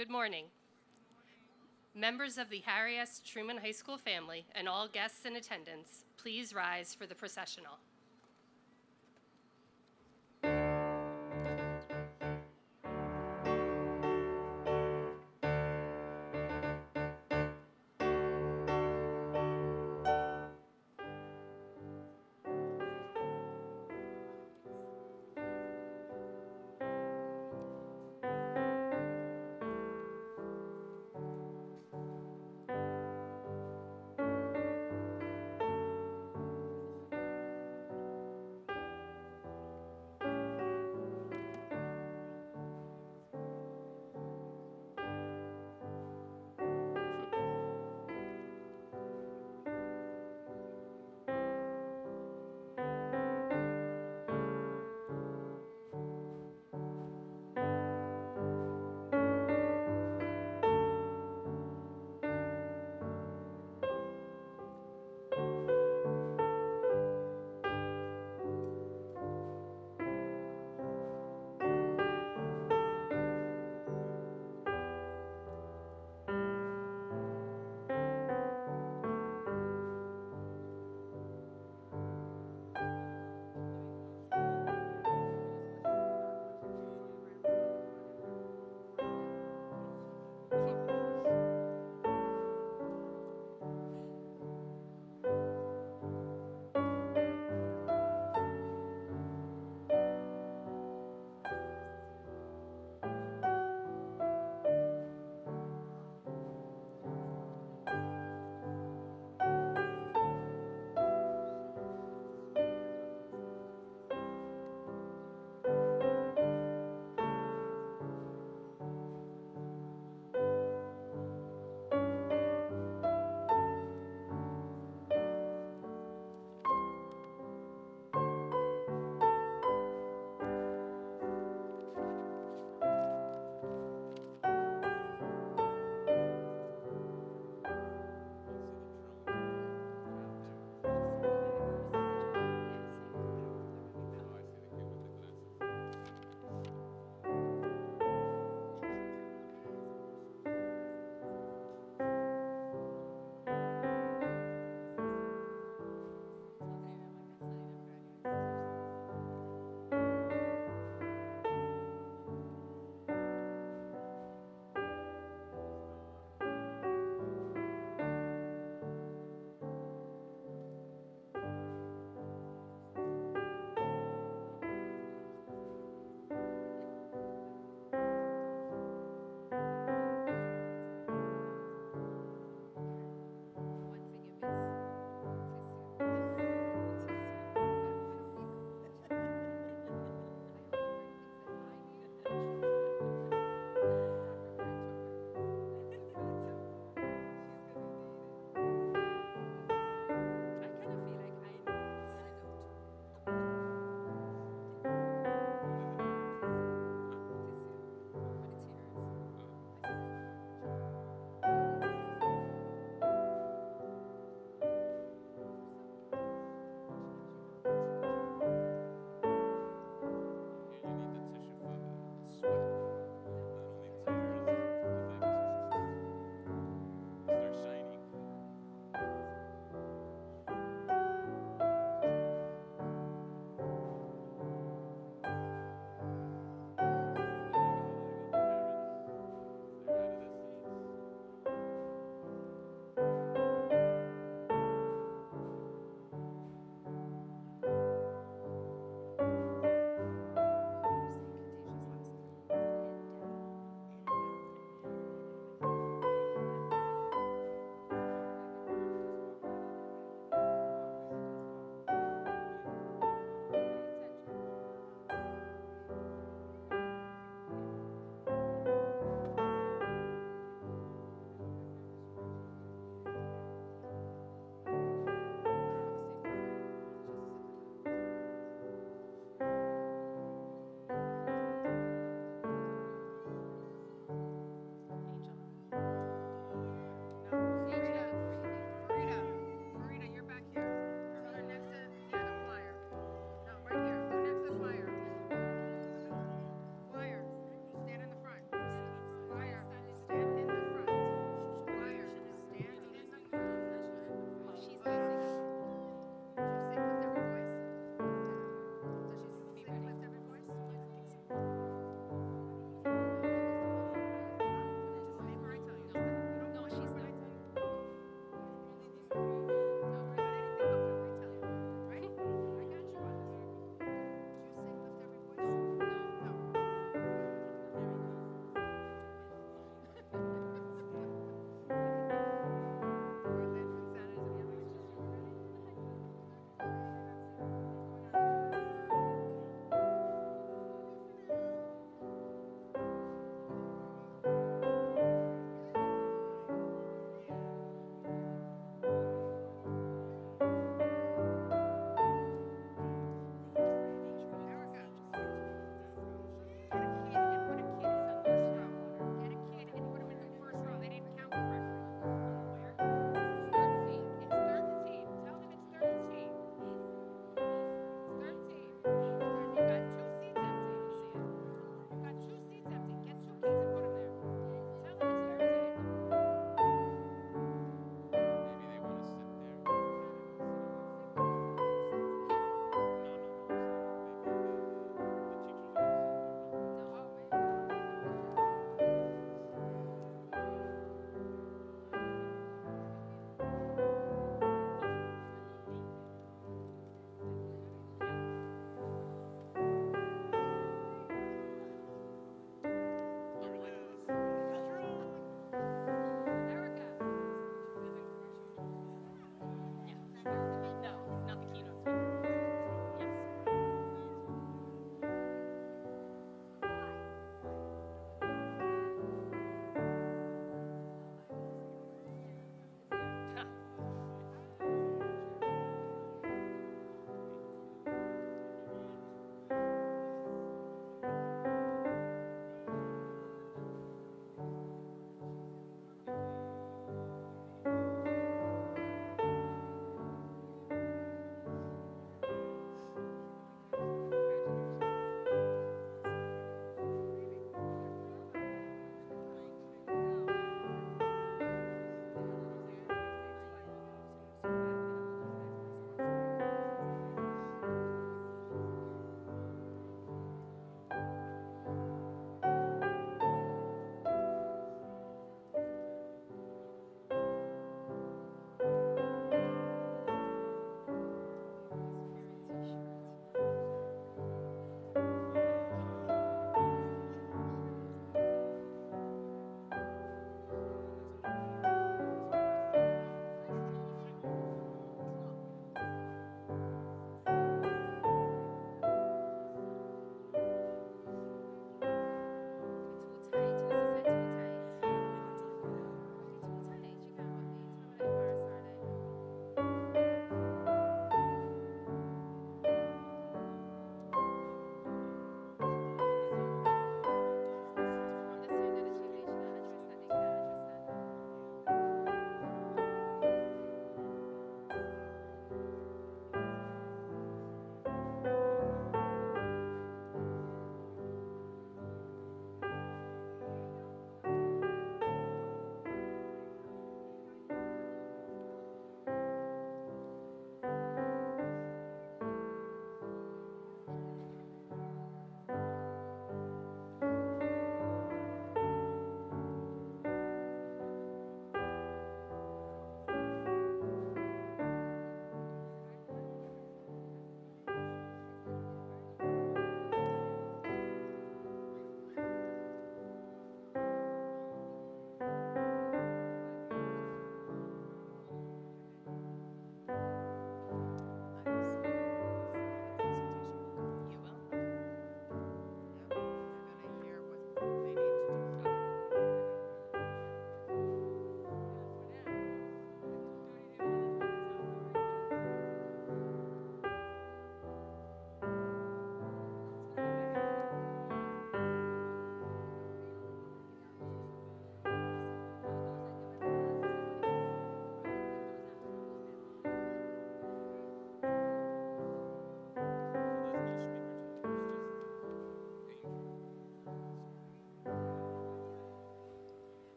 Good morning. Members of the Harry S. Truman High School family and all guests in attendance, please rise for the processional.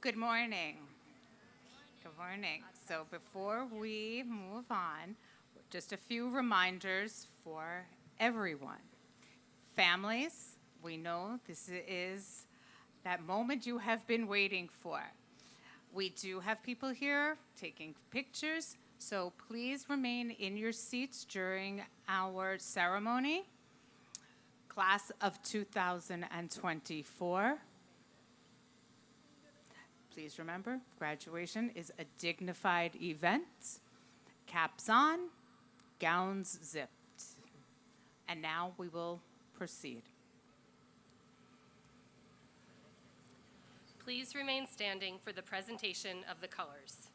Good morning. Good morning. So before we move on, just a few reminders for everyone. Families, we know this is that moment you have been waiting for. We do have people here taking pictures, so please remain in your seats during our ceremony. Class of 2024. Please remember, graduation is a dignified event. Caps on, gowns zipped. And now we will proceed. Please remain standing for the presentation of the colors.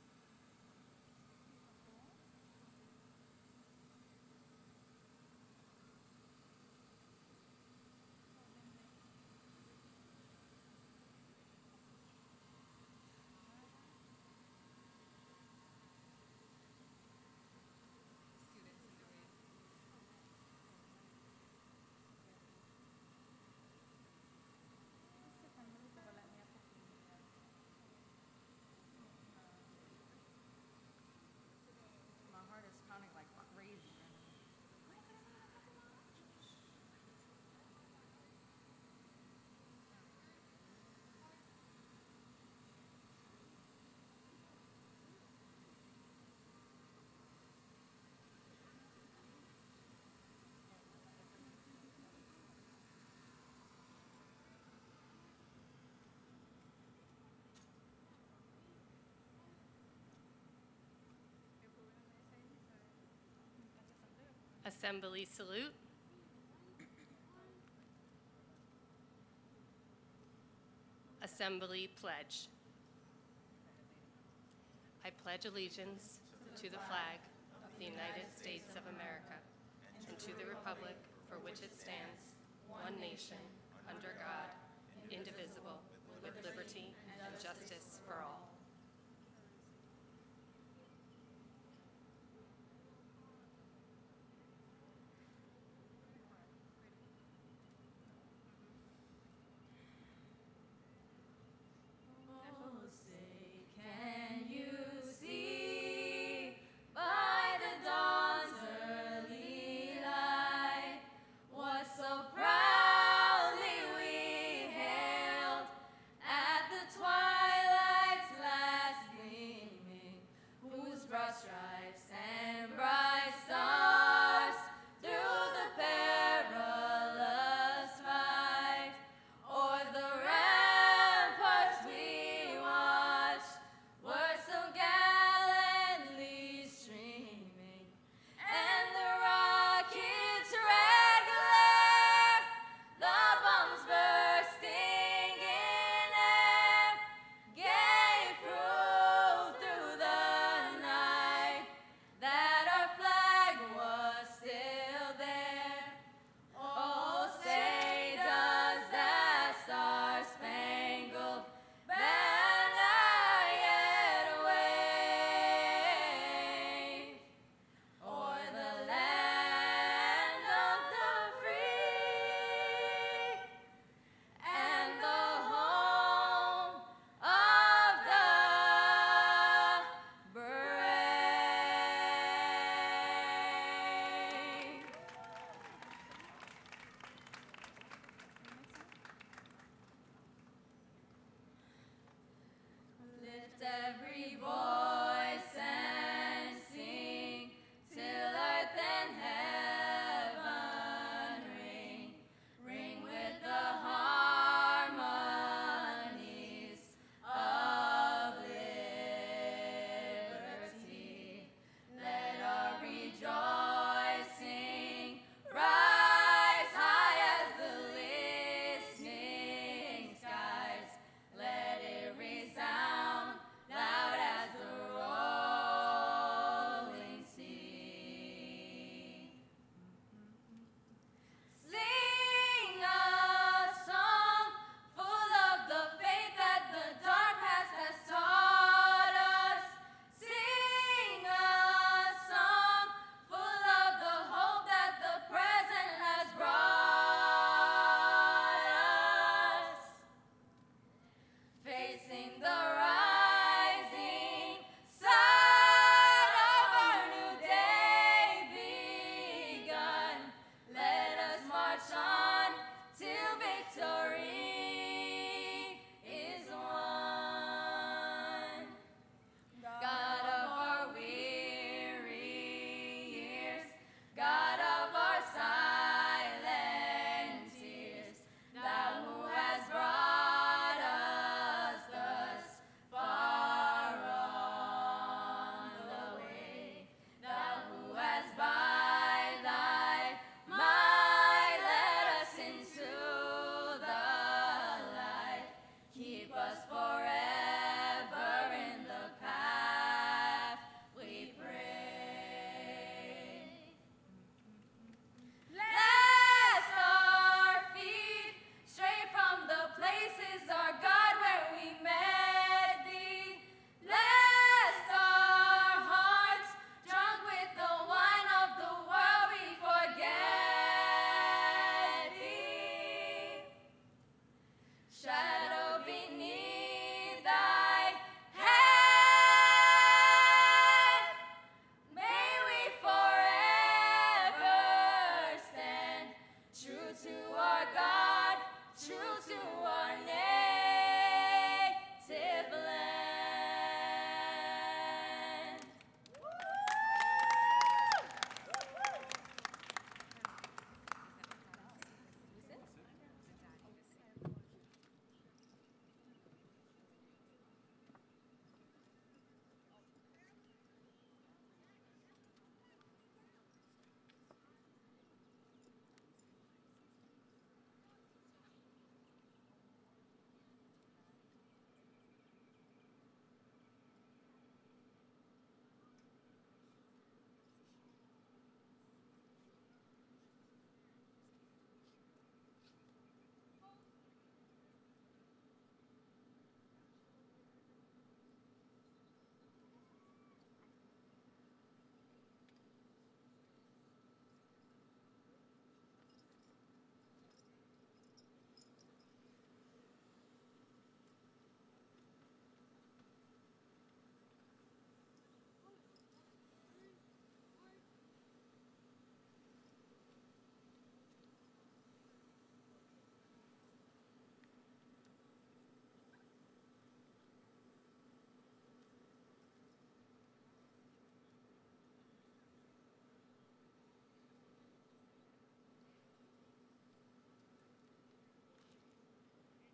Assembly salute. Assembly pledge. I pledge allegiance to the flag of the United States of America and to the republic for which it stands, one nation, under God, indivisible, with liberty and justice for all. So proudly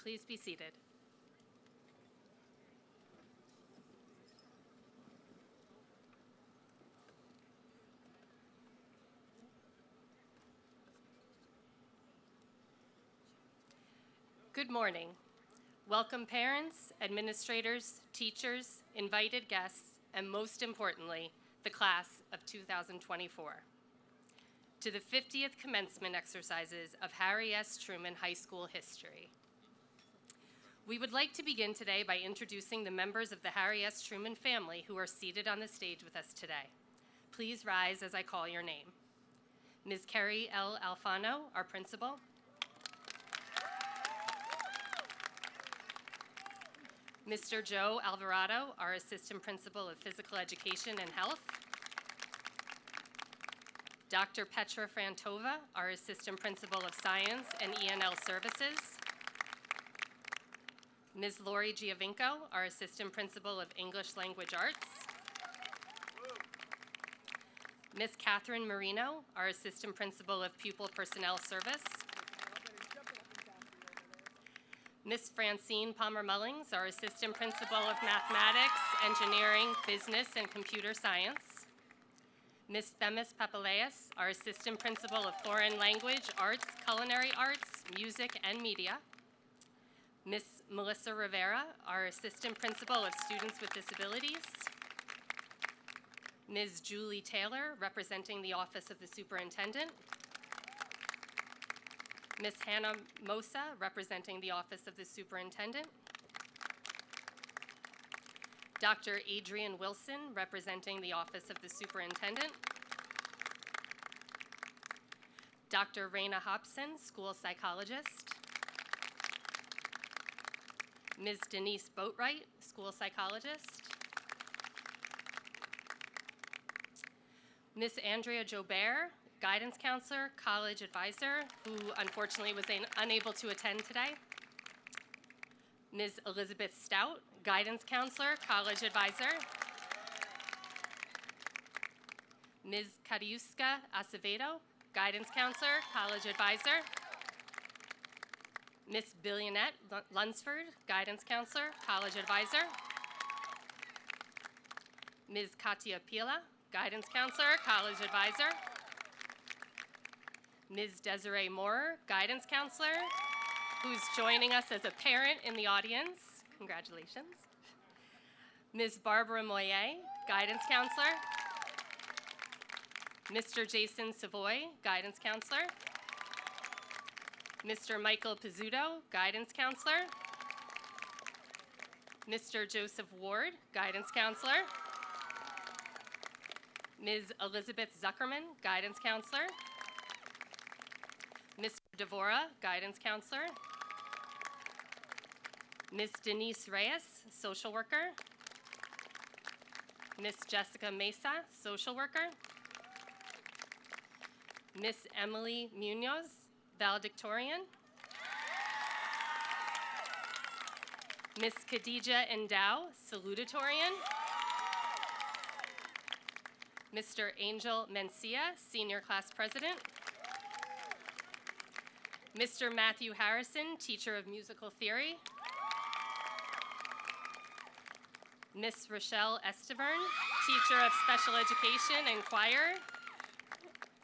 Please be seated. Good morning. Welcome parents, administrators, teachers, invited guests, and most importantly, the class of 2024. To the 50th commencement exercises of Harry S. Truman High School history. We would like to begin today by introducing the members of the Harry S. Truman family who are seated on the stage with us today. Please rise as I call your name. Ms. Carrie L. Alfano, our principal. Mr. Joe Alvarado, our assistant principal of physical education and health. Dr. Petra Frantova, our assistant principal of science and ENL services. Ms. Lori Giovinco, our assistant principal of English language arts. Ms. Catherine Marino, our assistant principal of pupil personnel service. Ms. Francine Palmer-Mullings, our assistant principal of mathematics, engineering, business, and computer science. Ms. Themis Papaleas, our assistant principal of foreign language, arts, culinary arts, music, and media. Ms. Melissa Rivera, our assistant principal of students with disabilities. Ms. Julie Taylor, representing the Office of the Superintendent. Ms. Hannah Mosa, representing the Office of the Superintendent. Dr. Adrian Wilson, representing the Office of the Superintendent. Dr. Raina Hobson, school psychologist. Ms. Denise Boatwright, school psychologist. Ms. Andrea Jobert, guidance counselor, college advisor, who unfortunately was unable to attend today. Ms. Elizabeth Stout, guidance counselor, college advisor. Ms. Kariuska Acevedo, guidance counselor, college advisor. Ms. Billionette Lunsford, guidance counselor, college advisor. Ms. Katia Pila, guidance counselor, college advisor. Ms. Desiree Moore, guidance counselor, who's joining us as a parent in the audience. Congratulations. Ms. Barbara Moyer, guidance counselor. Mr. Jason Savoy, guidance counselor. Mr. Michael Pizzuto, guidance counselor. Mr. Joseph Ward, guidance counselor. Ms. Elizabeth Zuckerman, guidance counselor. Mr. Devora, guidance counselor. Ms. Denise Reyes, social worker. Ms. Jessica Mesa, social worker. Ms. Emily Munoz, valedictorian. Ms. Khadija Endow, salutatorian. Mr. Angel Mencia, senior class president. Mr. Matthew Harrison, teacher of musical theory. Miss Rochelle Esteverne, teacher of special education and choir.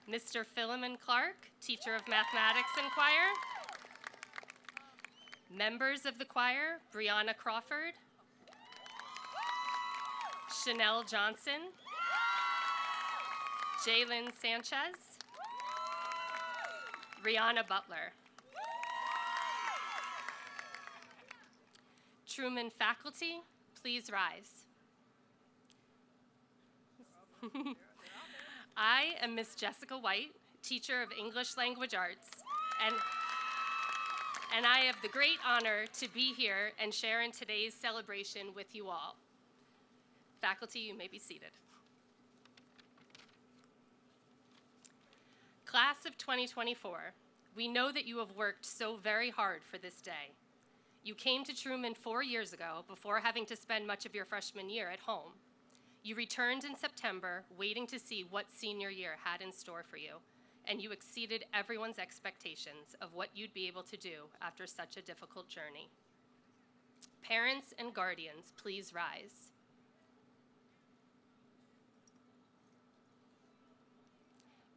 Mr. Philemon Clark, teacher of mathematics and choir. Members of the choir, Brianna Crawford, Chanel Johnson, Jalen Sanchez, Rihanna Butler. Truman faculty, please rise. I am Miss Jessica White, teacher of English language arts, and I have the great honor to be here and share in today's celebration with you all. Faculty, you may be seated. Class of 2024, we know that you have worked so very hard for this day. You came to Truman 4 years ago before having to spend much of your freshman year at home. You returned in September, waiting to see what senior year had in store for you, and you exceeded everyone's expectations of what you'd be able to do after such a difficult journey. Parents and guardians, please rise.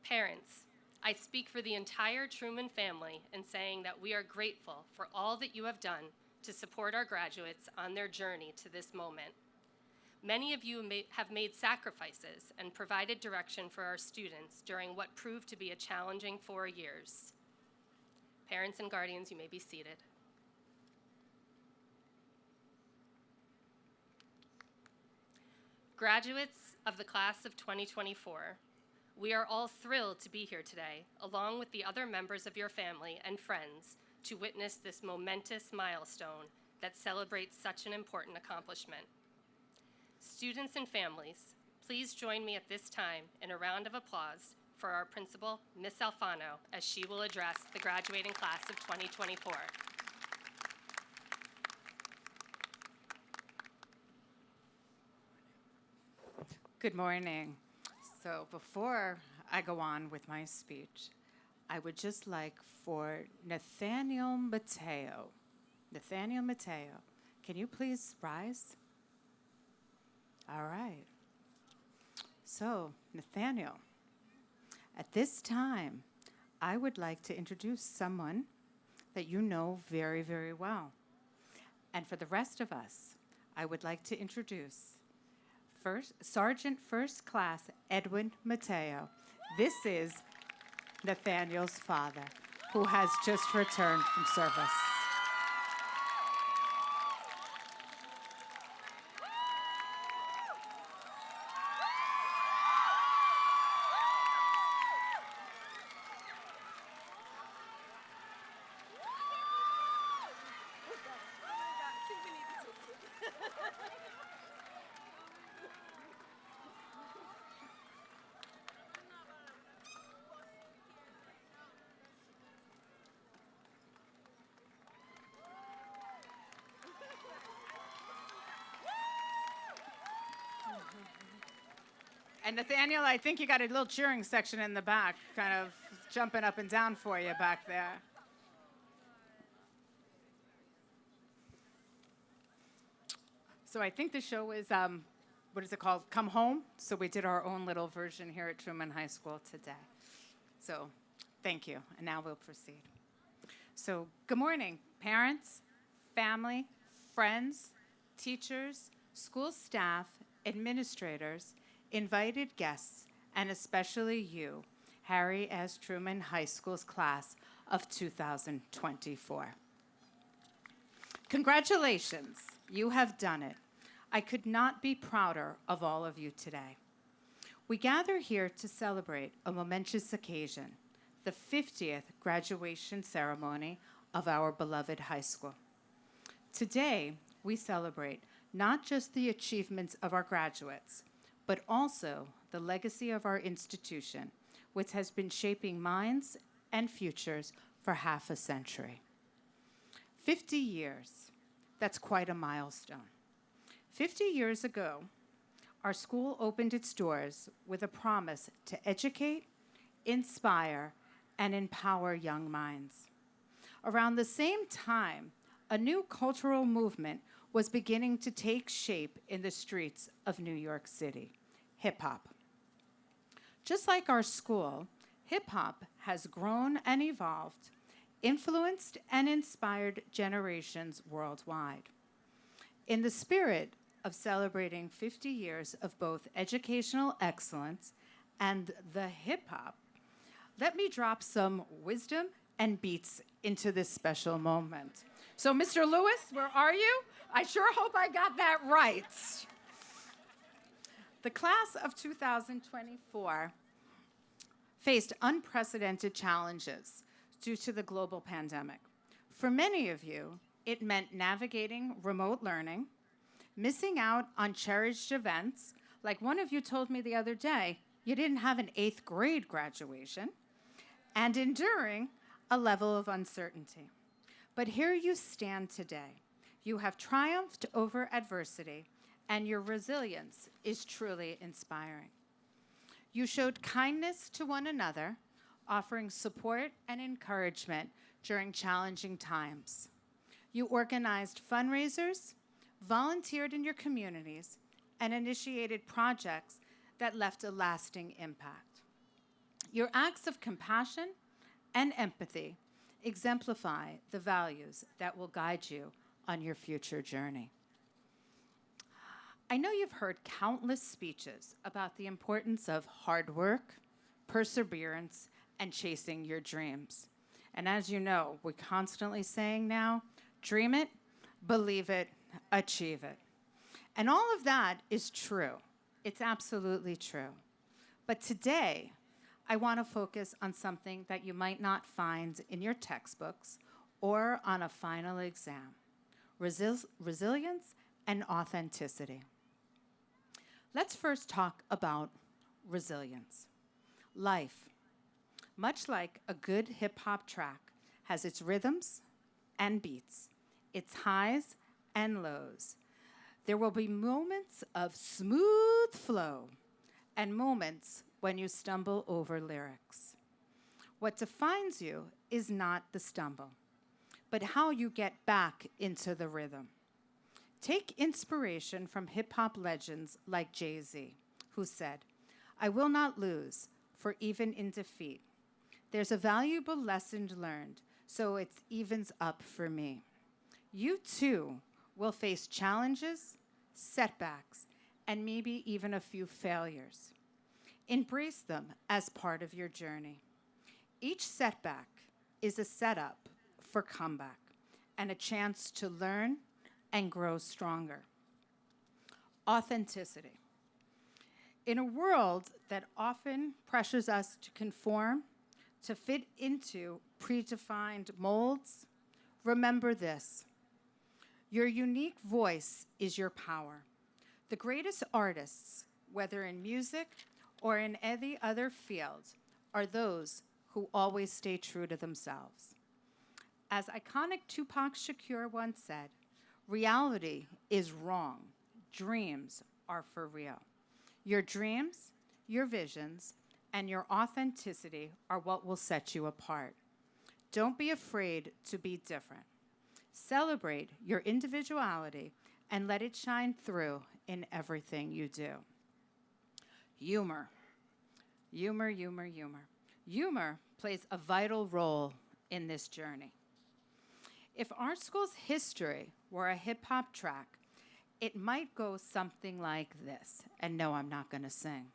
Parents, I speak for the entire Truman family in saying that we are grateful for all that you have done to support our graduates on their journey to this moment. Many of you have made sacrifices and provided direction for our students during what proved to be a challenging 4 years. Parents and guardians, you may be seated. Graduates of the class of 2024, we are all thrilled to be here today, along with the other members of your family and friends, to witness this momentous milestone that celebrates such an important accomplishment. Students and families, please join me at this time in a round of applause for our principal, Miss Alfano, as she will address the graduating class of 2024. Good morning. So before I go on with my speech, I would just like for Nathaniel Mateo. Nathaniel Mateo, can you please rise? All right. So, Nathaniel, at this time, I would like to introduce someone that you know very, very well. And for the rest of us, I would like to introduce Sergeant First Class Edwin Mateo. This is Nathaniel's father, who has just returned from service. And Nathaniel, I think you got a little cheering section in the back, kind of jumping up and down for you back there. So I think the show is, what is it called? Come Home. So we did our own little version here at Truman High School today. So thank you. And now we'll proceed. So good morning, parents, family, friends, teachers, school staff, administrators, invited guests, and especially you, Harry S. Truman High School's class of 2024. Congratulations, you have done it. I could not be prouder of all of you today. We gather here to celebrate a momentous occasion, the 50th graduation ceremony of our beloved high school. Today, we celebrate not just the achievements of our graduates, but also the legacy of our institution, which has been shaping minds and futures for half a century. 50 years, that's quite a milestone. 50 years ago, our school opened its doors with a promise to educate, inspire, and empower young minds. Around the same time, a new cultural movement was beginning to take shape in the streets of New York City. Hip-hop. Just like our school, hip-hop has grown and evolved, influenced and inspired generations worldwide. In the spirit of celebrating 50 years of both educational excellence and the hip-hop, let me drop some wisdom and beats into this special moment. So, Mr. Lewis, where are you? I sure hope I got that right. The class of 2024 faced unprecedented challenges due to the global pandemic. For many of you, it meant navigating remote learning, missing out on cherished events, like one of you told me the other day, you didn't have an 8th grade graduation, and enduring a level of uncertainty. But here you stand today. You have triumphed over adversity, and your resilience is truly inspiring. You showed kindness to one another, offering support and encouragement during challenging times. You organized fundraisers, volunteered in your communities, and initiated projects that left a lasting impact. Your acts of compassion and empathy exemplify the values that will guide you on your future journey. I know you've heard countless speeches about the importance of hard work, perseverance, and chasing your dreams. And as you know, we're constantly saying now, dream it, believe it, achieve it. And all of that is true. It's absolutely true. But today, I want to focus on something that you might not find in your textbooks or on a final exam: resilience and authenticity. Let's first talk about resilience. Life, much like a good hip-hop track, has its rhythms and beats, its highs and lows. There will be moments of smooth flow and moments when you stumble over lyrics. What defines you is not the stumble, but how you get back into the rhythm. Take inspiration from hip-hop legends like Jay-Z, who said, "I will not lose, for even in defeat, there's a valuable lesson learned, so it evens up for me." You too will face challenges, setbacks, and maybe even a few failures. Embrace them as part of your journey. Each setback is a setup for comeback and a chance to learn and grow stronger. Authenticity. In a world that often pressures us to conform, to fit into predefined molds, remember this: your unique voice is your power. The greatest artists, whether in music or in any other field, are those who always stay true to themselves. As iconic Tupac Shakur once said, "Reality is wrong. Dreams are for real." Your dreams, your visions, and your authenticity are what will set you apart. Don't be afraid to be different. Celebrate your individuality and let it shine through in everything you do. Humor. Humor, humor, humor. Humor plays a vital role in this journey. If our school's history were a hip-hop track, it might go something like this. And no, I'm not going to sing.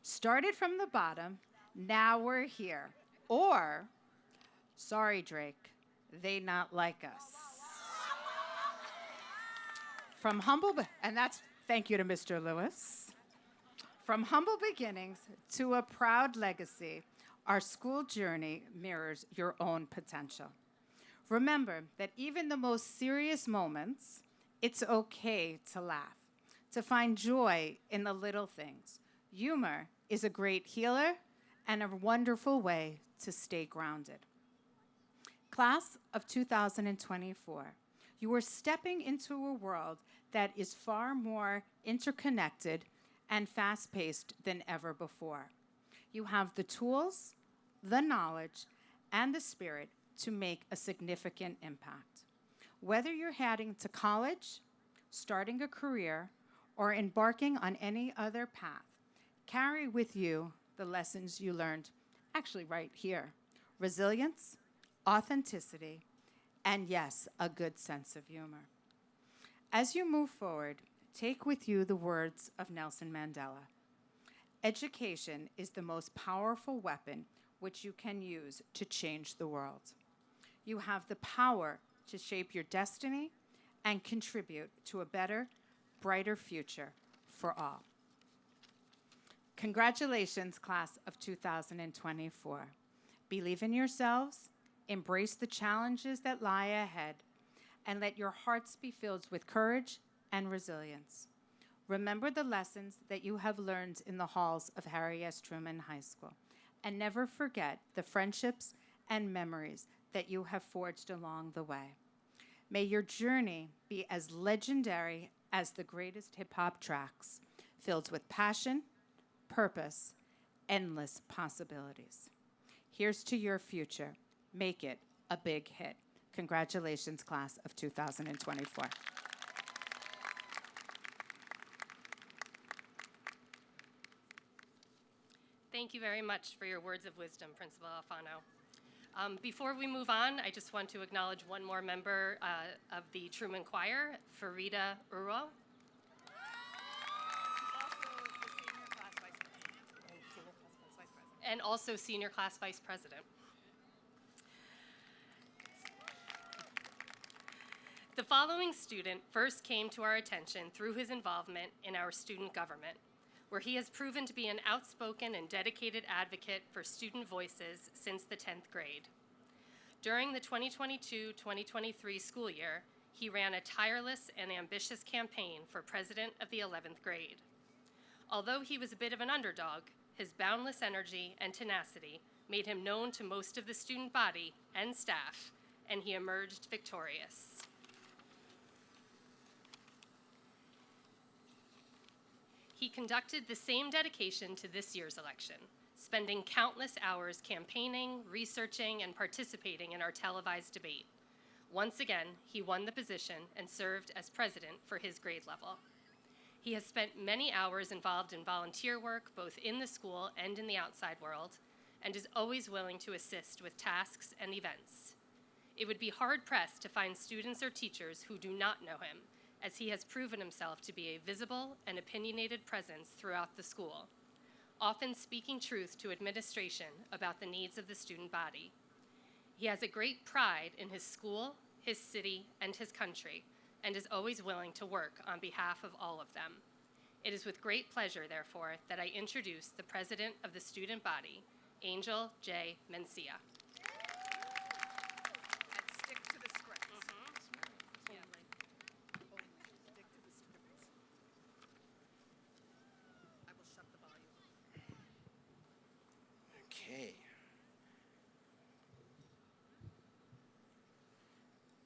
Started from the bottom, now we're here. Or, sorry, Drake, they not like us. From humble, and that's thank you to Mr. Lewis. From humble beginnings to a proud legacy, our school journey mirrors your own potential. Remember that even the most serious moments, it's okay to laugh, to find joy in the little things. Humor is a great healer and a wonderful way to stay grounded. Class of 2024, you are stepping into a world that is far more interconnected and fast-paced than ever before. You have the tools, the knowledge, and the spirit to make a significant impact. Whether you're heading to college, starting a career, or embarking on any other path, carry with you the lessons you learned, actually right here: resilience, authenticity, and yes, a good sense of humor. As you move forward, take with you the words of Nelson Mandela. Education is the most powerful weapon which you can use to change the world. You have the power to shape your destiny and contribute to a better, brighter future for all. Congratulations, class of 2024. Believe in yourselves, embrace the challenges that lie ahead, and let your hearts be filled with courage and resilience. Remember the lessons that you have learned in the halls of Harry S. Truman High School, and never forget the friendships and memories that you have forged along the way. May your journey be as legendary as the greatest hip-hop tracks, filled with passion, purpose, endless possibilities. Here's to your future. Make it a big hit. Congratulations, class of 2024. Thank you very much for your words of wisdom, Principal Alfano. Before we move on, I just want to acknowledge one more member of the Truman Choir, Farida Uro. And also Senior Class Vice President. The following student first came to our attention through his involvement in our student government, where he has proven to be an outspoken and dedicated advocate for student voices since the 10th grade. During the 2022-2023 school year, he ran a tireless and ambitious campaign for president of the 11th grade. Although he was a bit of an underdog, his boundless energy and tenacity made him known to most of the student body and staff, and he emerged victorious. He conducted the same dedication to this year's election, spending countless hours campaigning, researching, and participating in our televised debate. Once again, he won the position and served as president for his grade level. He has spent many hours involved in volunteer work, both in the school and in the outside world, and is always willing to assist with tasks and events. It would be hard-pressed to find students or teachers who do not know him, as he has proven himself to be a visible and opinionated presence throughout the school, often speaking truth to administration about the needs of the student body. He has a great pride in his school, his city, and his country, and is always willing to work on behalf of all of them. It is with great pleasure, therefore, that I introduce the president of the student body, Angel J. Mencia.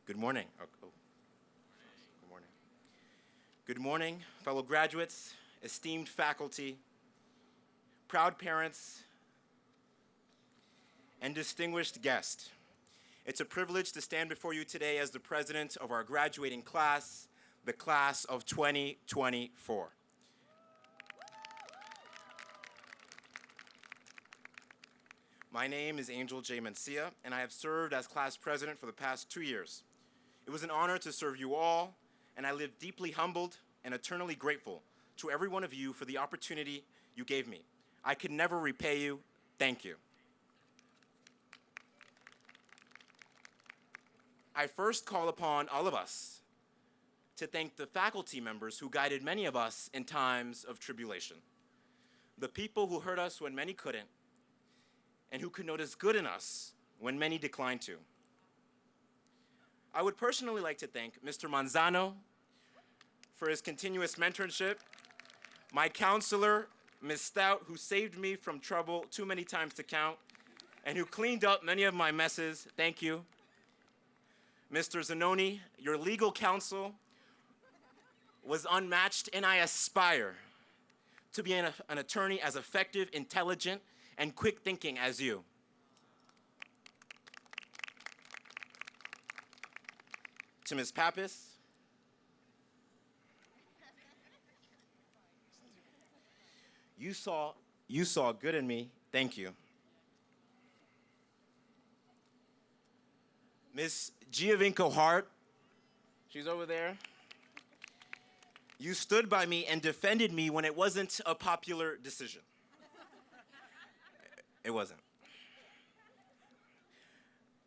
Good morning. Good morning. Good morning, fellow graduates, esteemed faculty, proud parents, and distinguished guests. It's a privilege to stand before you today as the president of our graduating class, the class of 2024. My name is Angel J. Mencia, and I have served as class president for the past 2 years. It was an honor to serve you all, and I live deeply humbled and eternally grateful to every one of you for the opportunity you gave me. I could never repay you. Thank you. I first call upon all of us to thank the faculty members who guided many of us in times of tribulation, the people who heard us when many couldn't, and who could notice good in us when many declined to. I would personally like to thank Mr. Manzano for his continuous mentorship, my counselor, Ms. Stout, who saved me from trouble too many times to count, and who cleaned up many of my messes. Thank you. Mr. Zanoni, your legal counsel was unmatched, and I aspire to be an attorney as effective, intelligent, and quick thinking as you. To Ms. Pappas, you saw good in me. Thank you. Ms. Giovinco Hart, she's over there. You stood by me and defended me when it wasn't a popular decision. It wasn't.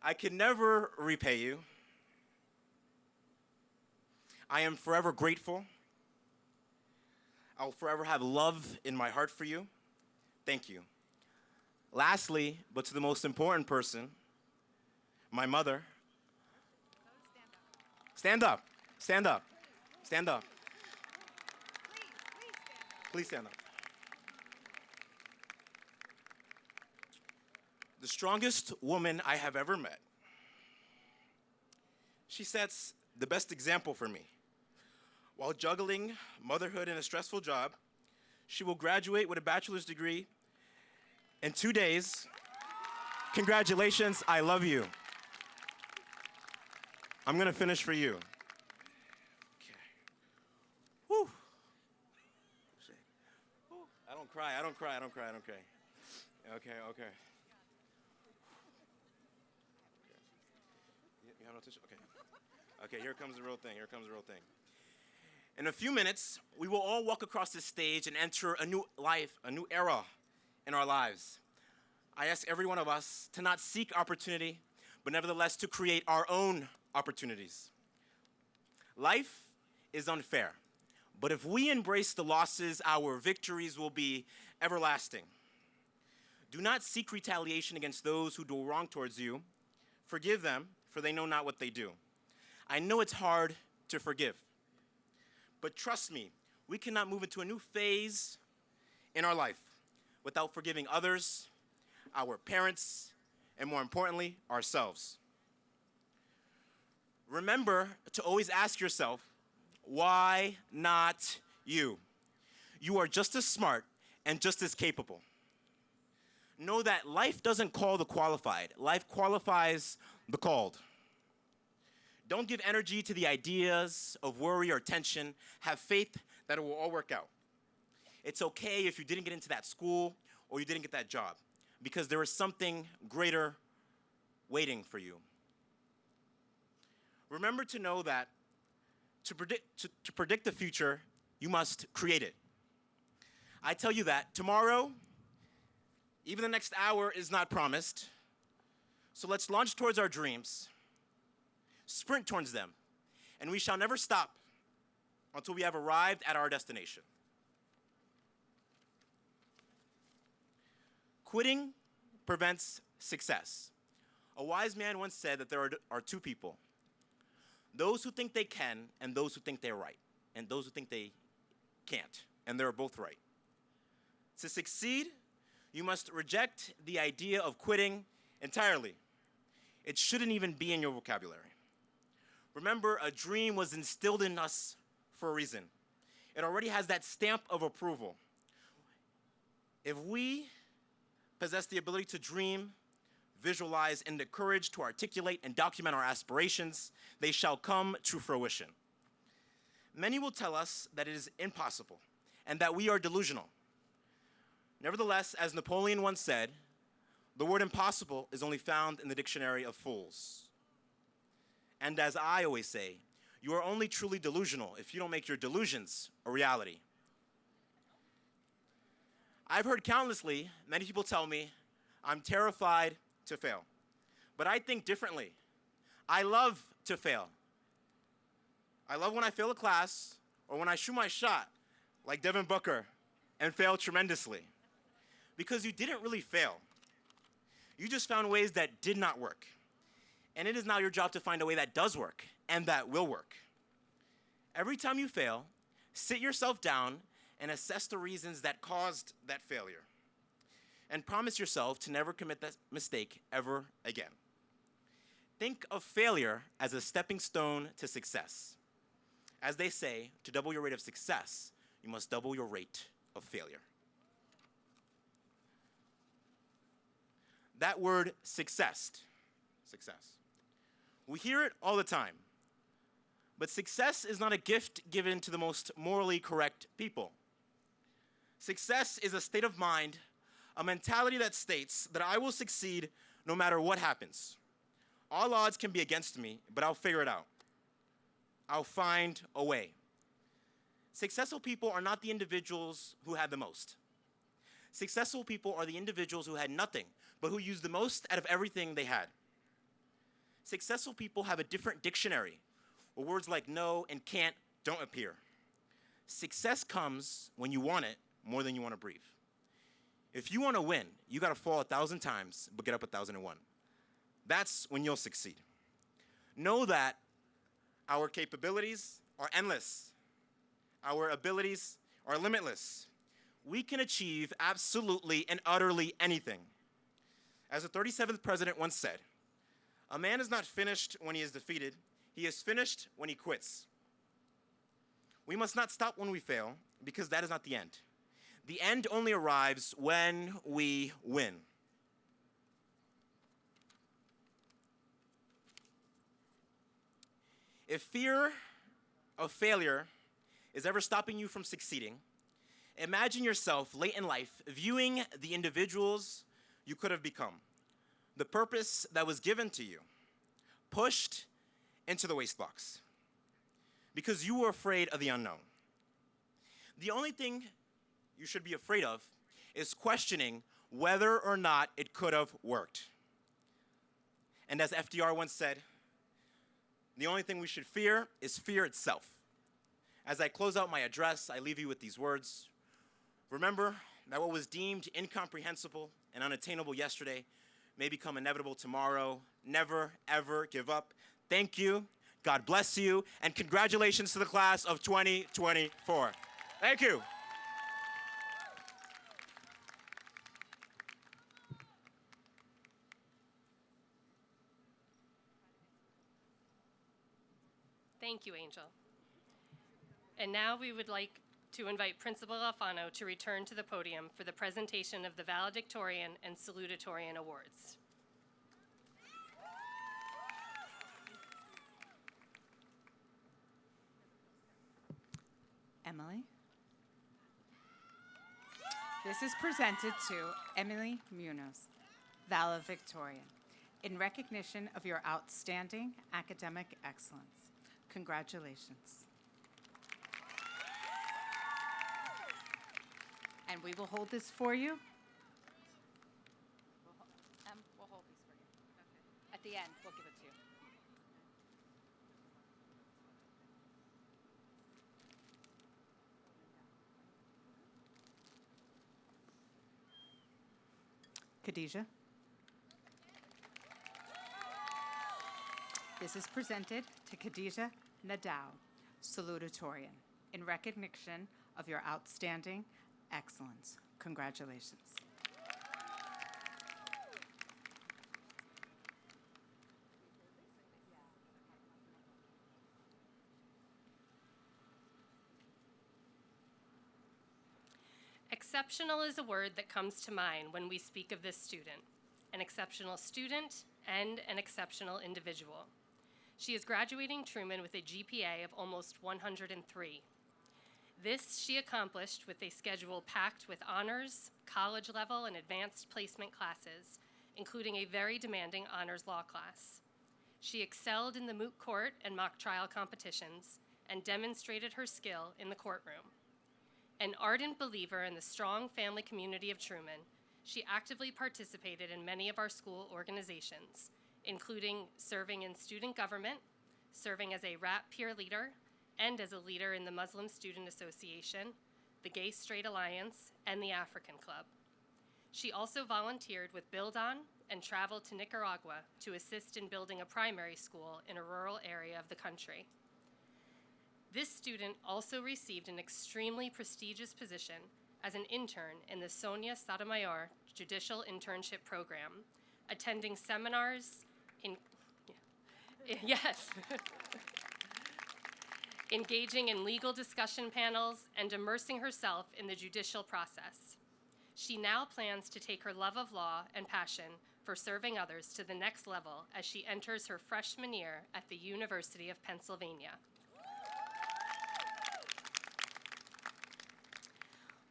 I can never repay you. I am forever grateful. I'll forever have love in my heart for you. Thank you. Lastly, but to the most important person, my mother. Stand up. Stand up. Stand up. Please stand up. The strongest woman I have ever met. She sets the best example for me. While juggling motherhood and a stressful job, she will graduate with a bachelor's degree in 2 days. Congratulations, I love you. I'm gonna finish for you. Okay. Whew. I don't cry. Okay. You have no tissue? Okay. Okay, here comes the real thing. In a few minutes, we will all walk across this stage and enter a new life, a new era in our lives. I ask every one of us to not seek opportunity, but nevertheless to create our own opportunities. Life is unfair, but if we embrace the losses, our victories will be everlasting. Do not seek retaliation against those who do wrong towards you. Forgive them, for they know not what they do. I know it's hard to forgive, but trust me, we cannot move into a new phase in our life without forgiving others, our parents, and more importantly, ourselves. Remember to always ask yourself, why not you? You are just as smart and just as capable. Know that life doesn't call the qualified. Life qualifies the called. Don't give energy to the ideas of worry or tension. Have faith that it will all work out. It's okay if you didn't get into that school or you didn't get that job, because there is something greater waiting for you. Remember to know that to predict the future, you must create it. I tell you that tomorrow, even the next hour is not promised. So let's launch towards our dreams, sprint towards them, and we shall never stop until we have arrived at our destination. Quitting prevents success. A wise man once said that there are two people: those who think they can and those who think they're right, and those who think they can't, and they're both right. To succeed, you must reject the idea of quitting entirely. It shouldn't even be in your vocabulary. Remember, a dream was instilled in us for a reason. It already has that stamp of approval. If we possess the ability to dream, visualize, and the courage to articulate and document our aspirations, they shall come to fruition. Many will tell us that it is impossible and that we are delusional. Nevertheless, as Napoleon once said, the word impossible is only found in the dictionary of fools. And as I always say, you are only truly delusional if you don't make your delusions a reality. I've heard countlessly many people tell me, I'm terrified to fail. But I think differently. I love to fail. I love when I fail a class or when I shoot my shot, like Devin Booker, and fail tremendously. Because you didn't really fail. You just found ways that did not work. And it is now your job to find a way that does work and that will work. Every time you fail, sit yourself down and assess the reasons that caused that failure. And promise yourself to never commit that mistake ever again. Think of failure as a stepping stone to success. As they say, to double your rate of success, you must double your rate of failure. That word success. We hear it all the time. But success is not a gift given to the most morally correct people. Success is a state of mind, a mentality that states that I will succeed no matter what happens. All odds can be against me, but I'll figure it out. I'll find a way. Successful people are not the individuals who had the most. Successful people are the individuals who had nothing, but who used the most out of everything they had. Successful people have a different dictionary, where words like no and can't don't appear. Success comes when you want it more than you want to breathe. If you want to win, you got to fall 1,000 times, but get up 1,001. That's when you'll succeed. Know that our capabilities are endless. Our abilities are limitless. We can achieve absolutely and utterly anything. As the 37th president once said, a man is not finished when he is defeated. He is finished when he quits. We must not stop when we fail, because that is not the end. The end only arrives when we win. If fear of failure is ever stopping you from succeeding, imagine yourself late in life viewing the individuals you could have become, the purpose that was given to you, pushed into the wastebox because you were afraid of the unknown. The only thing you should be afraid of is questioning whether or not it could have worked. And as FDR once said, the only thing we should fear is fear itself. As I close out my address, I leave you with these words. Remember that what was deemed incomprehensible and unattainable yesterday may become inevitable tomorrow. Never, ever give up. Thank you, God bless you, and congratulations to the class of 2024. Thank you. Thank you, Angel. And now we would like to invite Principal Alfano to return to the podium for the presentation of the Valedictorian and Salutatorian Awards. Emily. This is presented to Emily Munoz, Valedictorian, in recognition of your outstanding academic excellence. Congratulations. And we will hold this for you. We'll hold these for you. Okay. At the end, we'll give it to you. Khadijah. This is presented to Khadijah Nadao, Salutatorian, in recognition of your outstanding excellence. Congratulations. Exceptional is a word that comes to mind when we speak of this student, an exceptional student and an exceptional individual. She is graduating Truman with a GPA of almost 103. This she accomplished with a schedule packed with honors, college level, and advanced placement classes, including a very demanding honors law class. She excelled in the moot court and mock trial competitions and demonstrated her skill in the courtroom. An ardent believer in the strong family community of Truman, she actively participated in many of our school organizations, including serving in student government, serving as a RAP peer leader, and as a leader in the Muslim Student Association, the Gay Straight Alliance, and the African Club. She also volunteered with Build On and traveled to Nicaragua to assist in building a primary school in a rural area of the country. This student also received an extremely prestigious position as an intern in the Sonia Sotomayor Judicial Internship Program, attending seminars engaging in legal discussion panels, and immersing herself in the judicial process. She now plans to take her love of law and passion for serving others to the next level as she enters her freshman year at the University of Pennsylvania.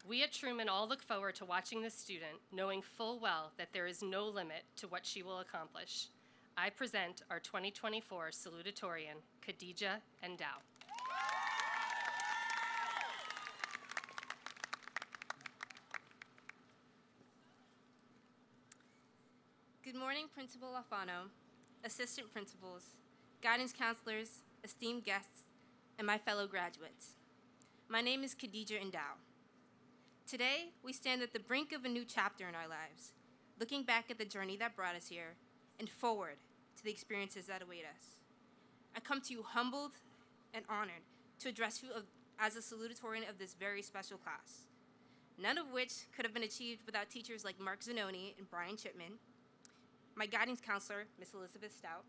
We at Truman all look forward to watching this student, knowing full well that there is no limit to what she will accomplish. I present our 2024 Salutatorian, Khadijah Endow. Good morning, Principal Alfano, assistant principals, guidance counselors, esteemed guests, and my fellow graduates. My name is Khadijah Endow. Today, we stand at the brink of a new chapter in our lives, looking back at the journey that brought us here and forward to the experiences that await us. I come to you humbled and honored to address you as a salutatorian of this very special class, none of which could have been achieved without teachers like Mark Zanoni and Brian Chipman, my guidance counselor, Miss Elizabeth Stout,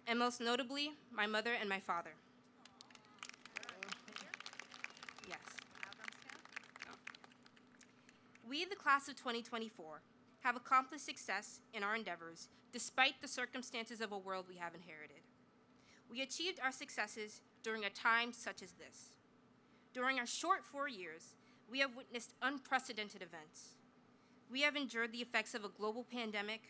and most notably, my mother and my father. Yes. We, the class of 2024, have accomplished success in our endeavors despite the circumstances of a world we have inherited. we achieved our successes during a time such as this. During our short 4 years, we have witnessed unprecedented events. We have endured the effects of a global pandemic,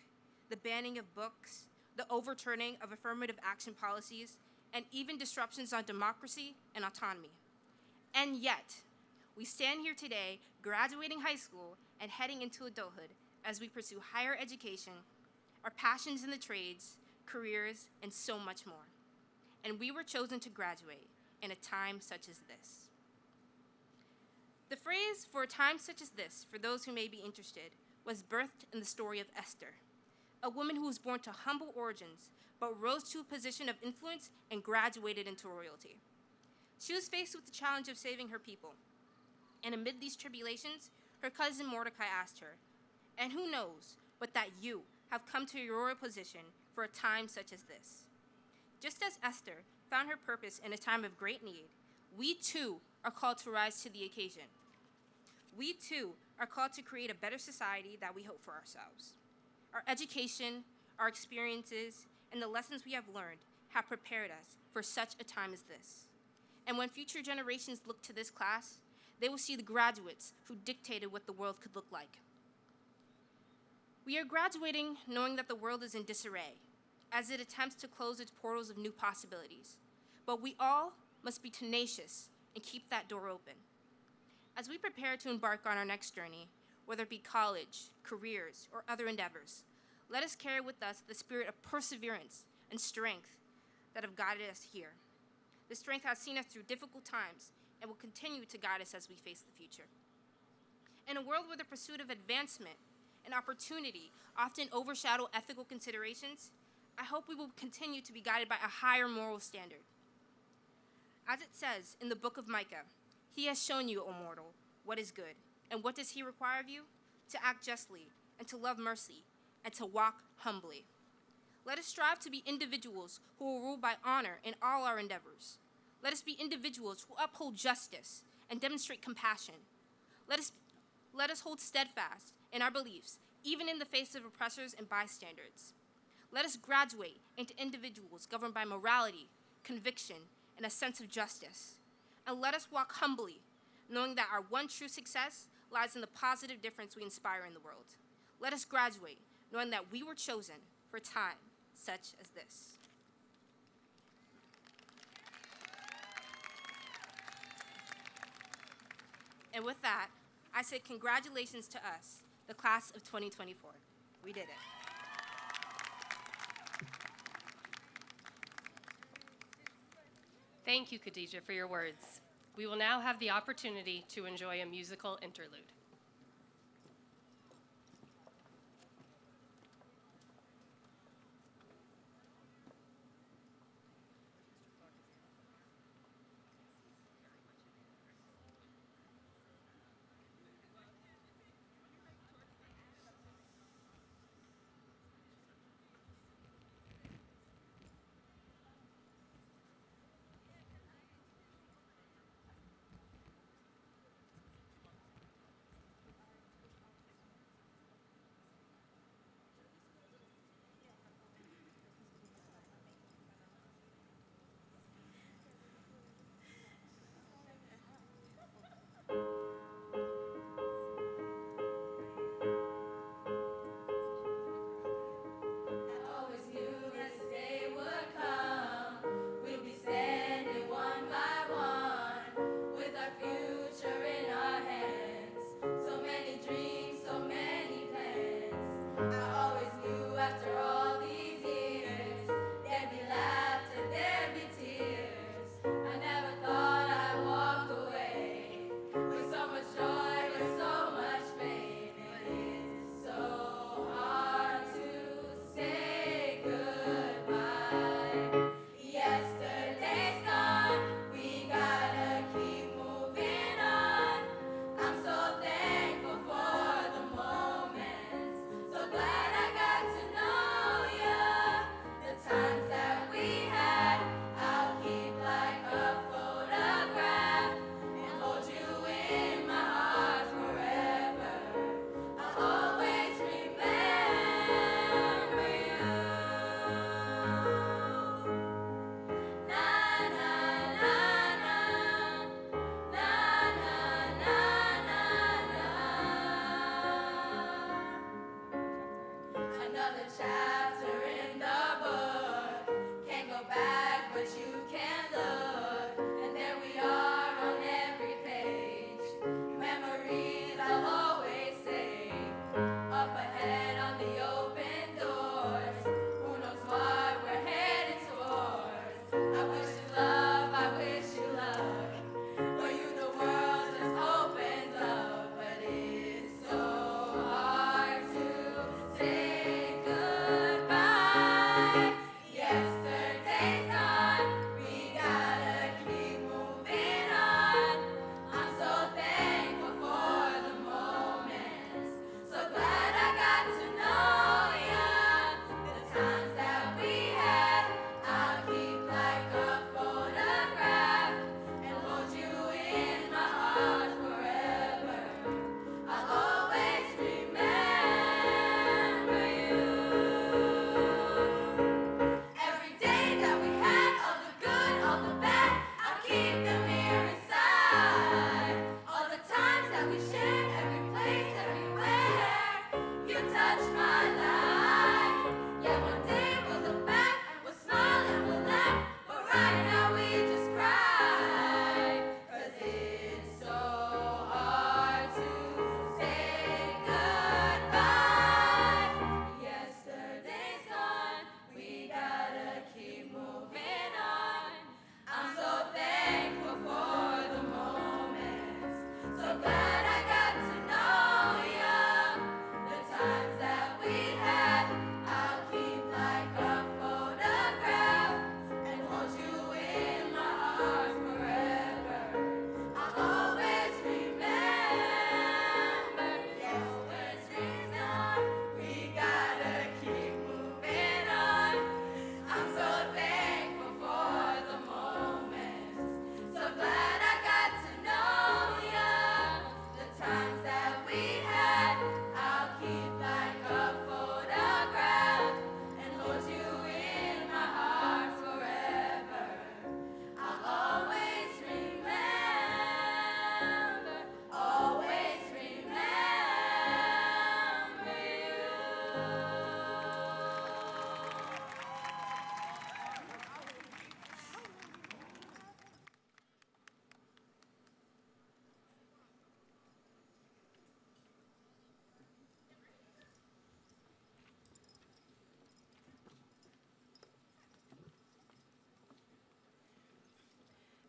the banning of books, the overturning of affirmative action policies, and even disruptions on democracy and autonomy. And yet, we stand here today, graduating high school and heading into adulthood as we pursue higher education, our passions in the trades, careers, and so much more. And we were chosen to graduate in a time such as this. The phrase "for a time such as this," for those who may be interested, was birthed in the story of Esther, a woman who was born to humble origins, but rose to a position of influence and graduated into royalty. She was faced with the challenge of saving her people. And amid these tribulations, her cousin Mordecai asked her, "And who knows but that you have come to your royal position for a time such as this?" Just as Esther found her purpose in a time of great need, we too are called to rise to the occasion. We too are called to create a better society that we hope for ourselves. Our education, our experiences, and the lessons we have learned have prepared us for such a time as this. And when future generations look to this class, they will see the graduates who dictated what the world could look like. We are graduating knowing that the world is in disarray as it attempts to close its portals of new possibilities. But we all must be tenacious and keep that door open. As we prepare to embark on our next journey, whether it be college, careers, or other endeavors, let us carry with us the spirit of perseverance and strength that have guided us here. This strength has seen us through difficult times and will continue to guide us as we face the future. In a world where the pursuit of advancement and opportunity often overshadow ethical considerations, I hope we will continue to be guided by a higher moral standard. As it says in the book of Micah, "He has shown you, O mortal, what is good. And what does he require of you? To act justly, and to love mercy, and to walk humbly." Let us strive to be individuals who will rule by honor in all our endeavors. Let us be individuals who uphold justice and demonstrate compassion. Let us hold steadfast in our beliefs, even in the face of oppressors and bystanders. Let us graduate into individuals governed by morality, conviction, and a sense of justice. And let us walk humbly, knowing that our one true success lies in the positive difference we inspire in the world. Let us graduate, knowing that we were chosen for a time such as this. And with that, I say congratulations to us, the class of 2024. We did it. Thank you, Khadija, for your words. We will now have the opportunity to enjoy a musical interlude.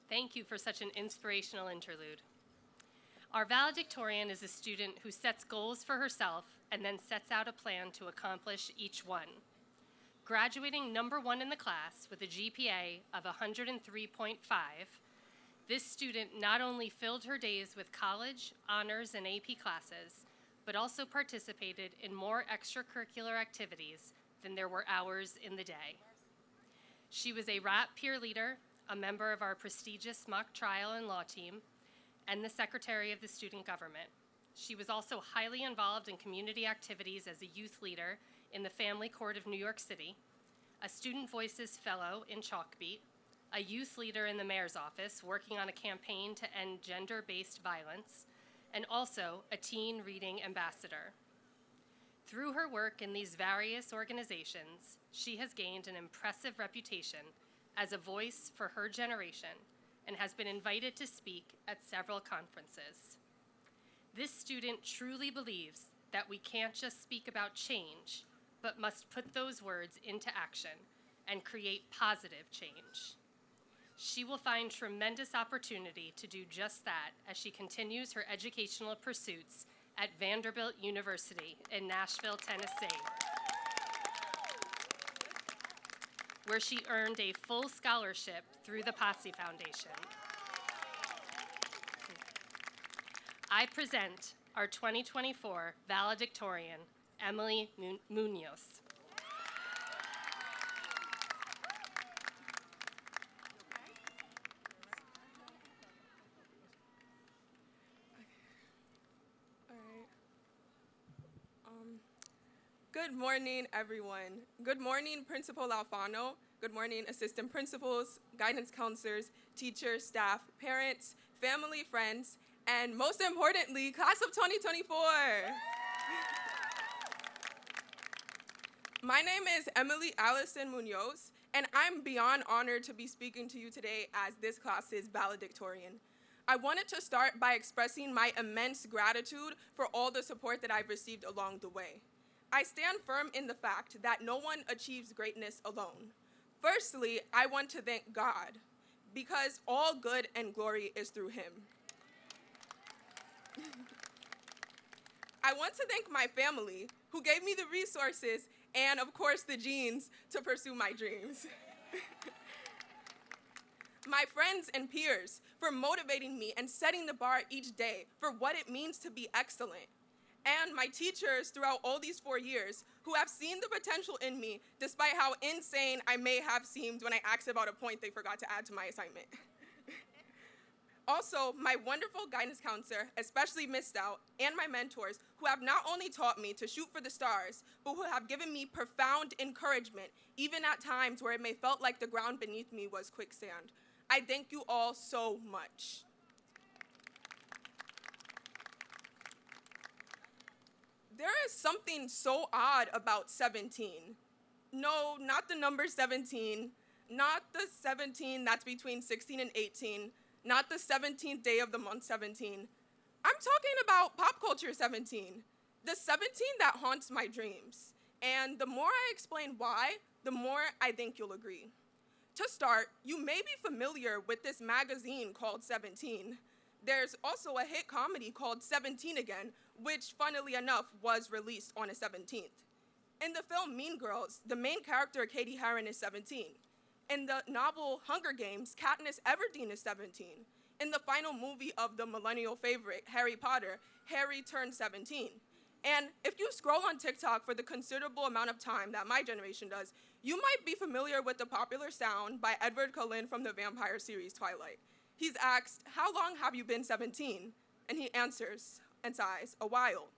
Thank you for such an inspirational interlude. Our valedictorian is a student who sets goals for herself and then sets out a plan to accomplish each one. Graduating number one in the class with a GPA of 103.5, this student not only filled her days with college, honors, and AP classes, but also participated in more extracurricular activities than there were hours in the day. She was a RAP peer leader, a member of our prestigious mock trial and law team, and the secretary of the student government. She was also highly involved in community activities as a youth leader in the Family Court of New York City, a Student Voices Fellow in Chalkbeat, a youth leader in the mayor's office working on a campaign to end gender-based violence, and also a teen reading ambassador. Through her work in these various organizations, she has gained an impressive reputation as a voice for her generation and has been invited to speak at several conferences. This student truly believes that we can't just speak about change, but must put those words into action and create positive change. She will find tremendous opportunity to do just that as she continues her educational pursuits at Vanderbilt University in Nashville, Tennessee, where she earned a full scholarship through the Posse Foundation. I present our 2024 valedictorian, Emily Munoz. Good morning, everyone. Good morning, Principal Alfano. Good morning, assistant principals, guidance counselors, teachers, staff, parents, family, friends, and most importantly, class of 2024. My name is Emily Allison Munoz, and I'm beyond honored to be speaking to you today as this class's valedictorian. I wanted to start by expressing my immense gratitude for all the support that I've received along the way. I stand firm in the fact that no one achieves greatness alone. Firstly, I want to thank God, because all good and glory is through him. I want to thank my family, who gave me the resources and, of course, the genes to pursue my dreams. My friends and peers for motivating me and setting the bar each day for what it means to be excellent. And my teachers throughout all these 4 years who have seen the potential in me despite how insane I may have seemed when I asked about a point they forgot to add to my assignment. Also, my wonderful guidance counselor, especially Miss Stout, and my mentors who have not only taught me to shoot for the stars, but who have given me profound encouragement, even at times where it may felt like the ground beneath me was quicksand. I thank you all so much. There is something so odd about 17. No, not the number 17, not the 17 that's between 16 and 18, not the 17th day of the month 17. I'm talking about pop culture 17, the 17 that haunts my dreams. And the more I explain why, the more I think you'll agree. To start, you may be familiar with this magazine called 17. There's also a hit comedy called 17 Again, which, funnily enough, was released on a 17th. In the film Mean Girls, the main character, Katie Heron, is 17. In the novel Hunger Games, Katniss Everdeen is 17. In the final movie of the millennial favorite, Harry Potter, Harry turned 17. And if you scroll on TikTok for the considerable amount of time that my generation does, you might be familiar with the popular sound by Edward Cullen from the vampire series Twilight. He's asked, "How long have you been 17?" And he answers and sighs, "A while."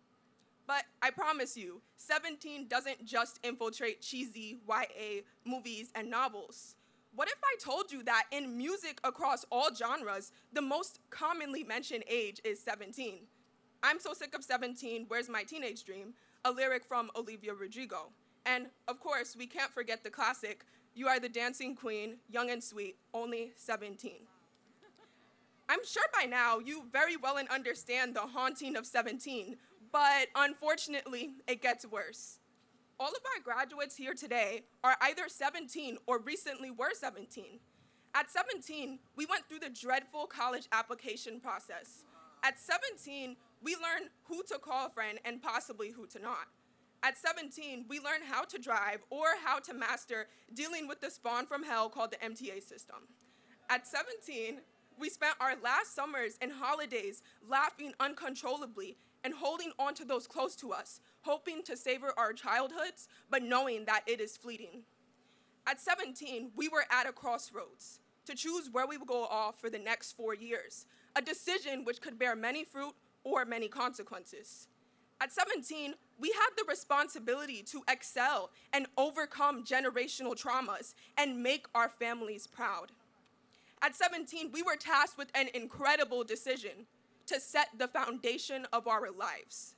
But I promise you, 17 doesn't just infiltrate cheesy YA movies and novels. What if I told you that in music across all genres, the most commonly mentioned age is 17? I'm so sick of 17, where's my teenage dream? A lyric from Olivia Rodrigo. And of course, we can't forget the classic, "You are the dancing queen, young and sweet, only 17. I'm sure by now you very well understand the haunting of 17, but unfortunately, it gets worse. All of our graduates here today are either 17 or recently were 17. At 17, we went through the dreadful college application process. At 17, we learned who to call a friend and possibly who to not. At 17, we learned how to drive or how to master dealing with the spawn from hell called the MTA system. At 17, we spent our last summers and holidays laughing uncontrollably and holding on to those close to us, hoping to savor our childhoods, but knowing that it is fleeting. At 17, we were at a crossroads to choose where we would go off for the next 4 years, a decision which could bear many fruit or many consequences. At 17, we had the responsibility to excel and overcome generational traumas and make our families proud. At 17, we were tasked with an incredible decision to set the foundation of our lives.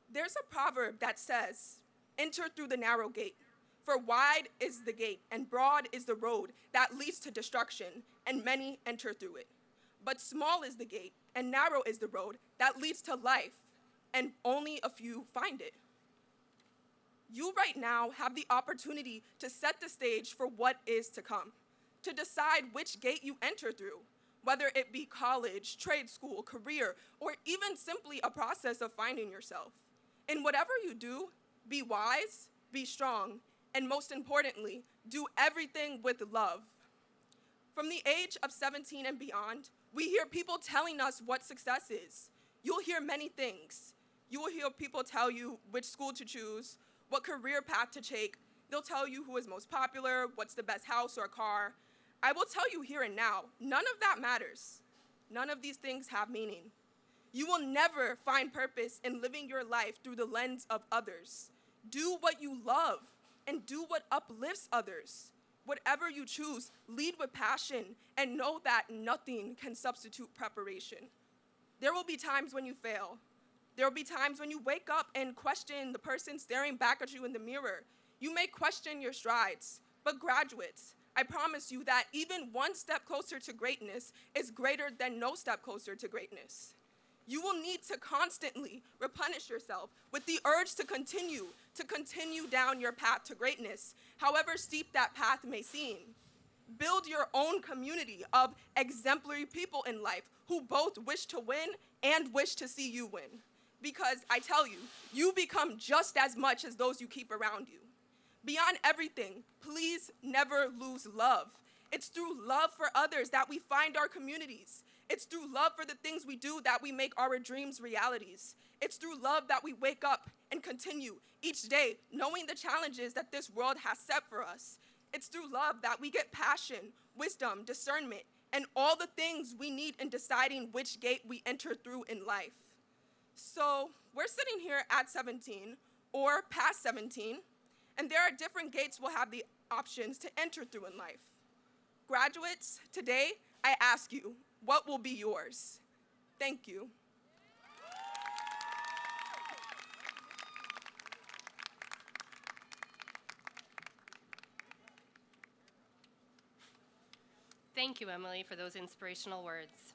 There's a proverb that says, "Enter through the narrow gate, for wide is the gate and broad is the road that leads to destruction, and many enter through it. But small is the gate and narrow is the road that leads to life, and only a few find it." You right now have the opportunity to set the stage for what is to come, to decide which gate you enter through, whether it be college, trade school, career, or even simply a process of finding yourself. In whatever you do, be wise, be strong, and most importantly, do everything with love. From the age of 17 and beyond, we hear people telling us what success is. You'll hear many things. You will hear people tell you which school to choose, what career path to take. They'll tell you who is most popular, what's the best house or car. I will tell you here and now, none of that matters. None of these things have meaning. You will never find purpose in living your life through the lens of others. Do what you love and do what uplifts others. Whatever you choose, lead with passion and know that nothing can substitute preparation. There will be times when you fail. There will be times when you wake up and question the person staring back at you in the mirror. You may question your strides, but graduates, I promise you that even one step closer to greatness is greater than no step closer to greatness. You will need to constantly replenish yourself with the urge to continue down your path to greatness, however steep that path may seem. Build your own community of exemplary people in life who both wish to win and wish to see you win. Because I tell you, you become just as much as those you keep around you. Beyond everything, please never lose love. It's through love for others that we find our communities. It's through love for the things we do that we make our dreams realities. It's through love that we wake up and continue each day knowing the challenges that this world has set for us. It's through love that we get passion, wisdom, discernment, and all the things we need in deciding which gate we enter through in life. So we're sitting here at 17 or past 17, and there are different gates we'll have the options to enter through in life. Graduates, today I ask you, what will be yours? Thank you. Thank you, Emily, for those inspirational words.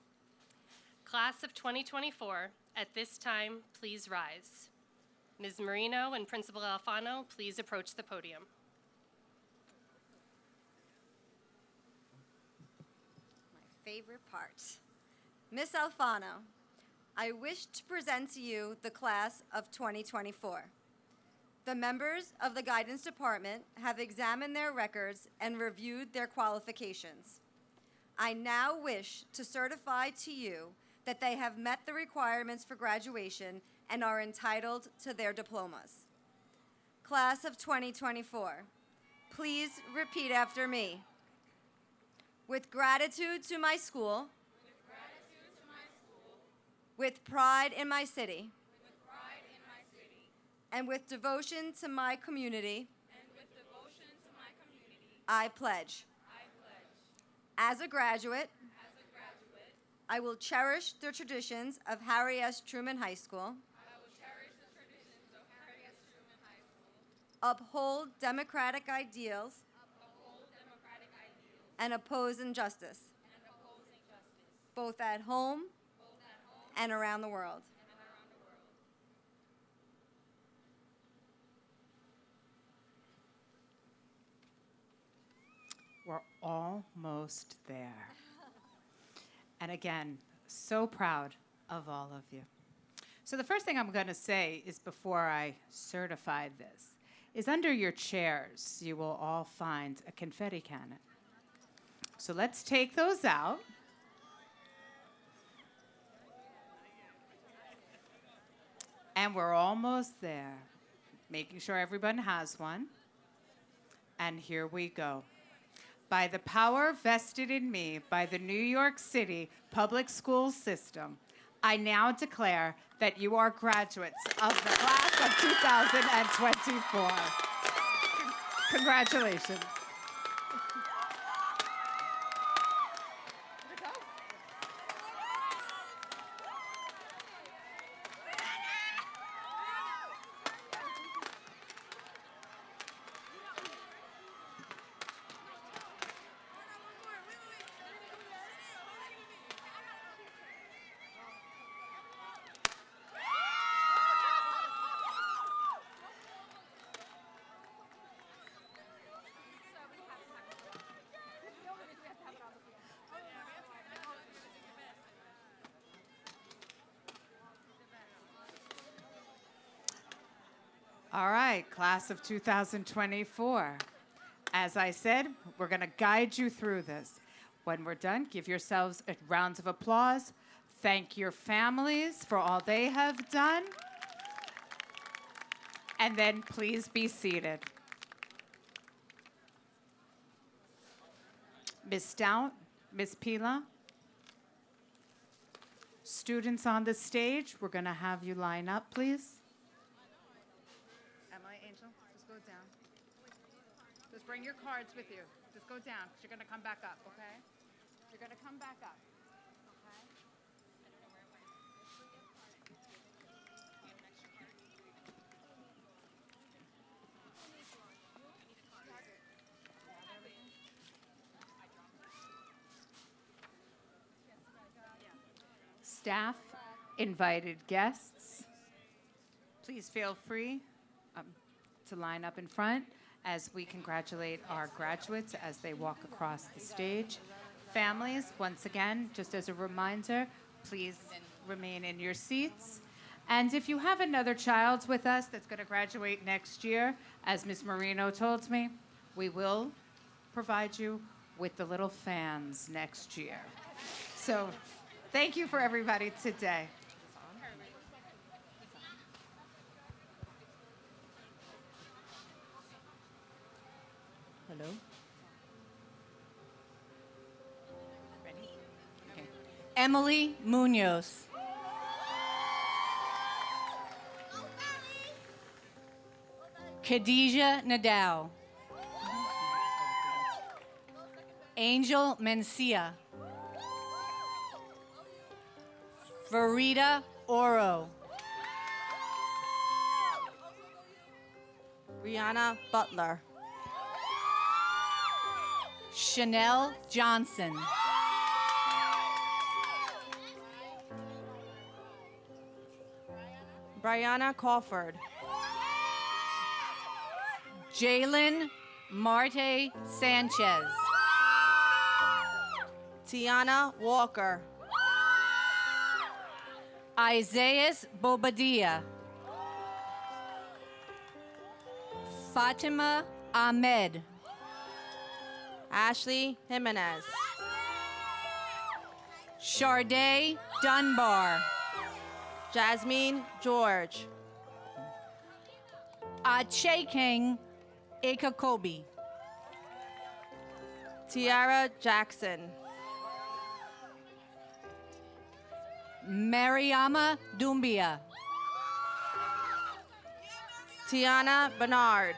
Class of 2024, at this time, please rise. Ms. Marino and Principal Alfano, please approach the podium. My favorite part. Miss Alfano, I wish to present to you the class of 2024. The members of the Guidance Department have examined their records and reviewed their qualifications. I now wish to certify to you that they have met the requirements for graduation and are entitled to their diplomas. Class of 2024, please repeat after me. With gratitude to my school, with pride in my city, and with devotion to my community, I pledge. As a graduate, I will cherish the traditions of Harry S. Truman High School, uphold democratic ideals, and oppose injustice, both at home and around the world. almost there. And again, so proud of all of you. So the first thing I'm going to say is, before I certify this, is under your chairs, you will all find a confetti cannon. So let's take those out. And we're almost there, making sure everyone has one. And here we go. By the power vested in me by the New York City public school system, I now declare that you are graduates of the class of 2024. Congratulations. All right, class of 2024. As I said, we're going to guide you through this. When we're done, give yourselves a round of applause. Thank your families for all they have done. And then please be seated. Ms. Stout, Ms. Pila. Students on the stage, we're going to have you line up, please. Just go down. Just bring your cards with you. Just go down, because you're going to come back up, okay? You're going to come back up, okay? Staff, invited guests, please feel free to line up in front as we congratulate our graduates as they walk across the stage. Families, once again, just as a reminder, please remain in your seats. And if you have another child with us that's going to graduate next year, as Ms. Marino told me, we will provide you with the little fans next year. So thank you for everybody today. Hello? Ready? Okay. Emily Munoz. Khadija Nadal. Angel Mencia. Farida Oro. Rihanna Butler. Chanel Johnson. Brianna Crawford. Jalen Marte Sanchez. Tiana Walker. Isaiah Bobadilla. Fatima Ahmed. Ashley Jimenez. Sharday Dunbar. Jasmine George. Achekeng Ikakobi. Tiara Jackson. Mariama Dumbia. Tiana Bernard.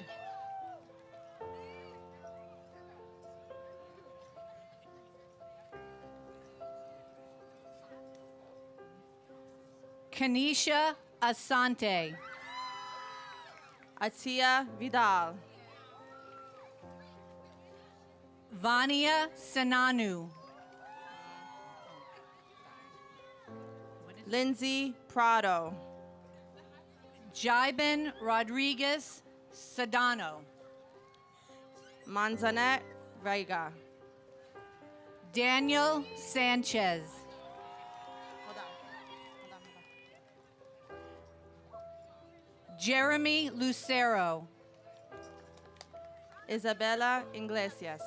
Kanisha Asante. Atia Vidal. Vania Sananu. Lindsay Prado. Jaiben Rodriguez Sedano. Manzanet Vega. Daniel Sanchez. Jeremy Lucero. Isabella Iglesias.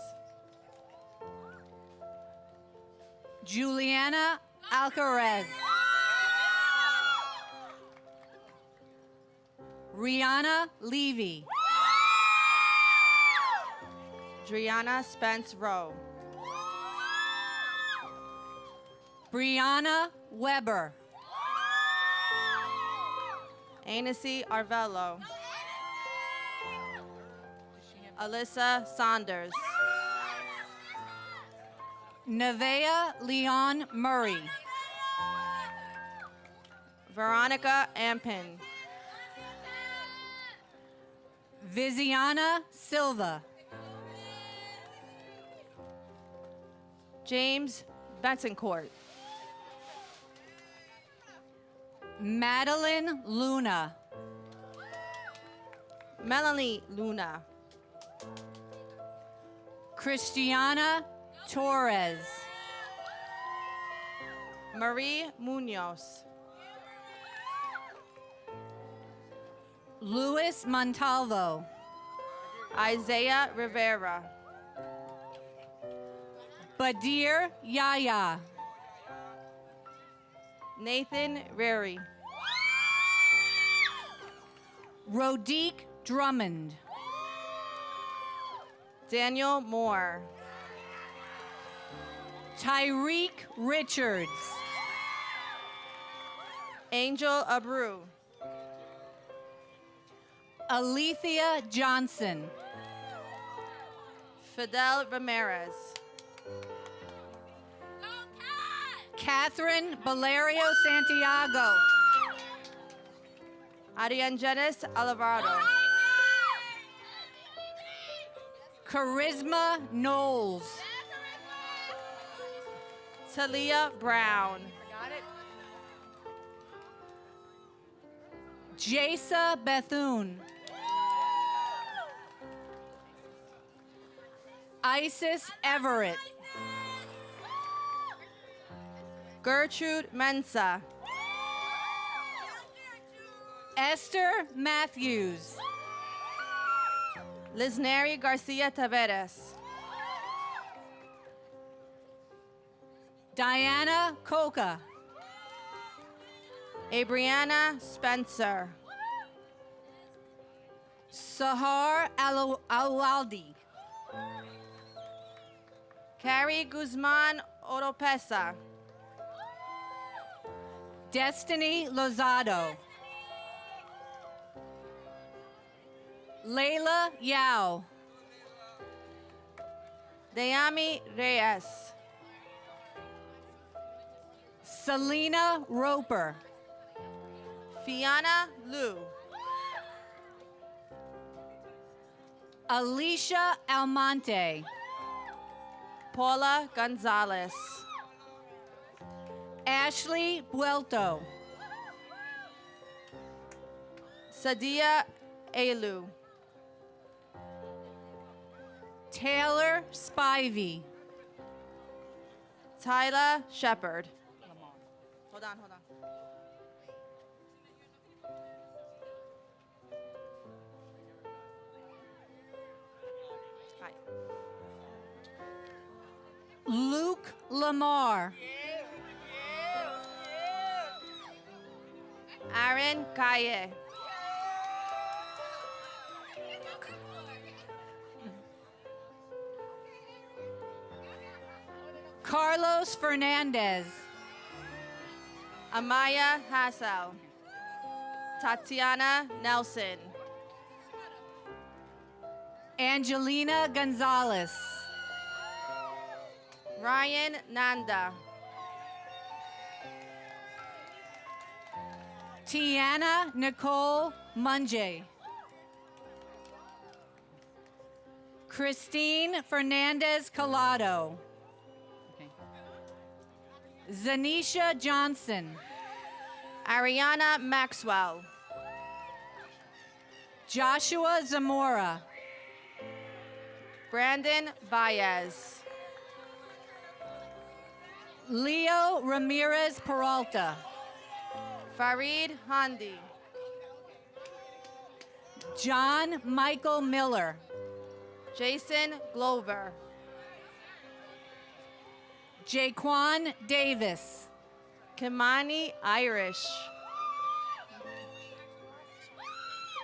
Juliana Alcaraz. Rihanna Levy. Driana Spence Rowe. Brianna Weber. Anisi Arvello. Alyssa Saunders. Nevea Leon Murray. Veronica Ampin. Viziana Silva. James Betancourt. Madeline Luna. Melanie Luna. Christiana Torres. Marie Munoz. Luis Montalvo. Isaiah Rivera. Badir Yaya. Nathan Rary. Rodique Drummond. Daniel Moore. Tyreek Richards. Angel Abreu. Alethea Johnson. Fidel Ramirez. Catherine Valerio Santiago. Ariangenis Alvarado. Charisma Knowles. Talia Brown. Jasa Bethune. Isis Everett. Gertrude Mensa. Esther Matthews. Lizneri Garcia Taveras. Diana Coca. Abriana Spencer. Sahar Alwaldi. Carrie Guzman Oropesa. Destiny Lozado. Layla Yao. Dayami Reyes. Selena Roper. Fiona Liu. Alicia Almonte. Paula Gonzalez. Ashley Buelto. Sadia Elu. Taylor Spivey. Tyler Shepard. Hold on. Hi. Luke Lamar. Aaron Kaye. Carlos Fernandez. Amaya Hassel. Tatiana Nelson. Angelina Gonzalez. Ryan Nanda. Tiana Nicole Munjay. Christine Fernandez Collado. Zanisha Johnson. Ariana Maxwell. Joshua Zamora. Brandon Baez. Leo Ramirez Peralta. Farid Handi. John Michael Miller. Jason Glover. Jaquan Davis. Kimani Irish.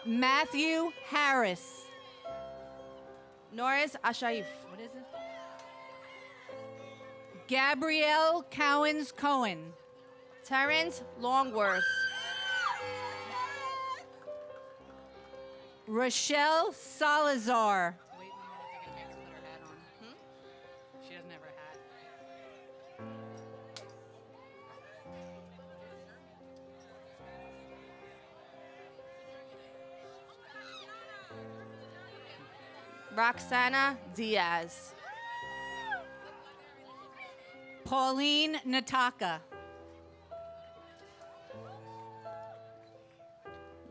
Matthew Harris. Norris Ashaif. What is it? Gabrielle Cowens Cohen. Terrence Longworth. Rochelle Salazar. She doesn't have her hat. Roxana Diaz. Pauline Nataka.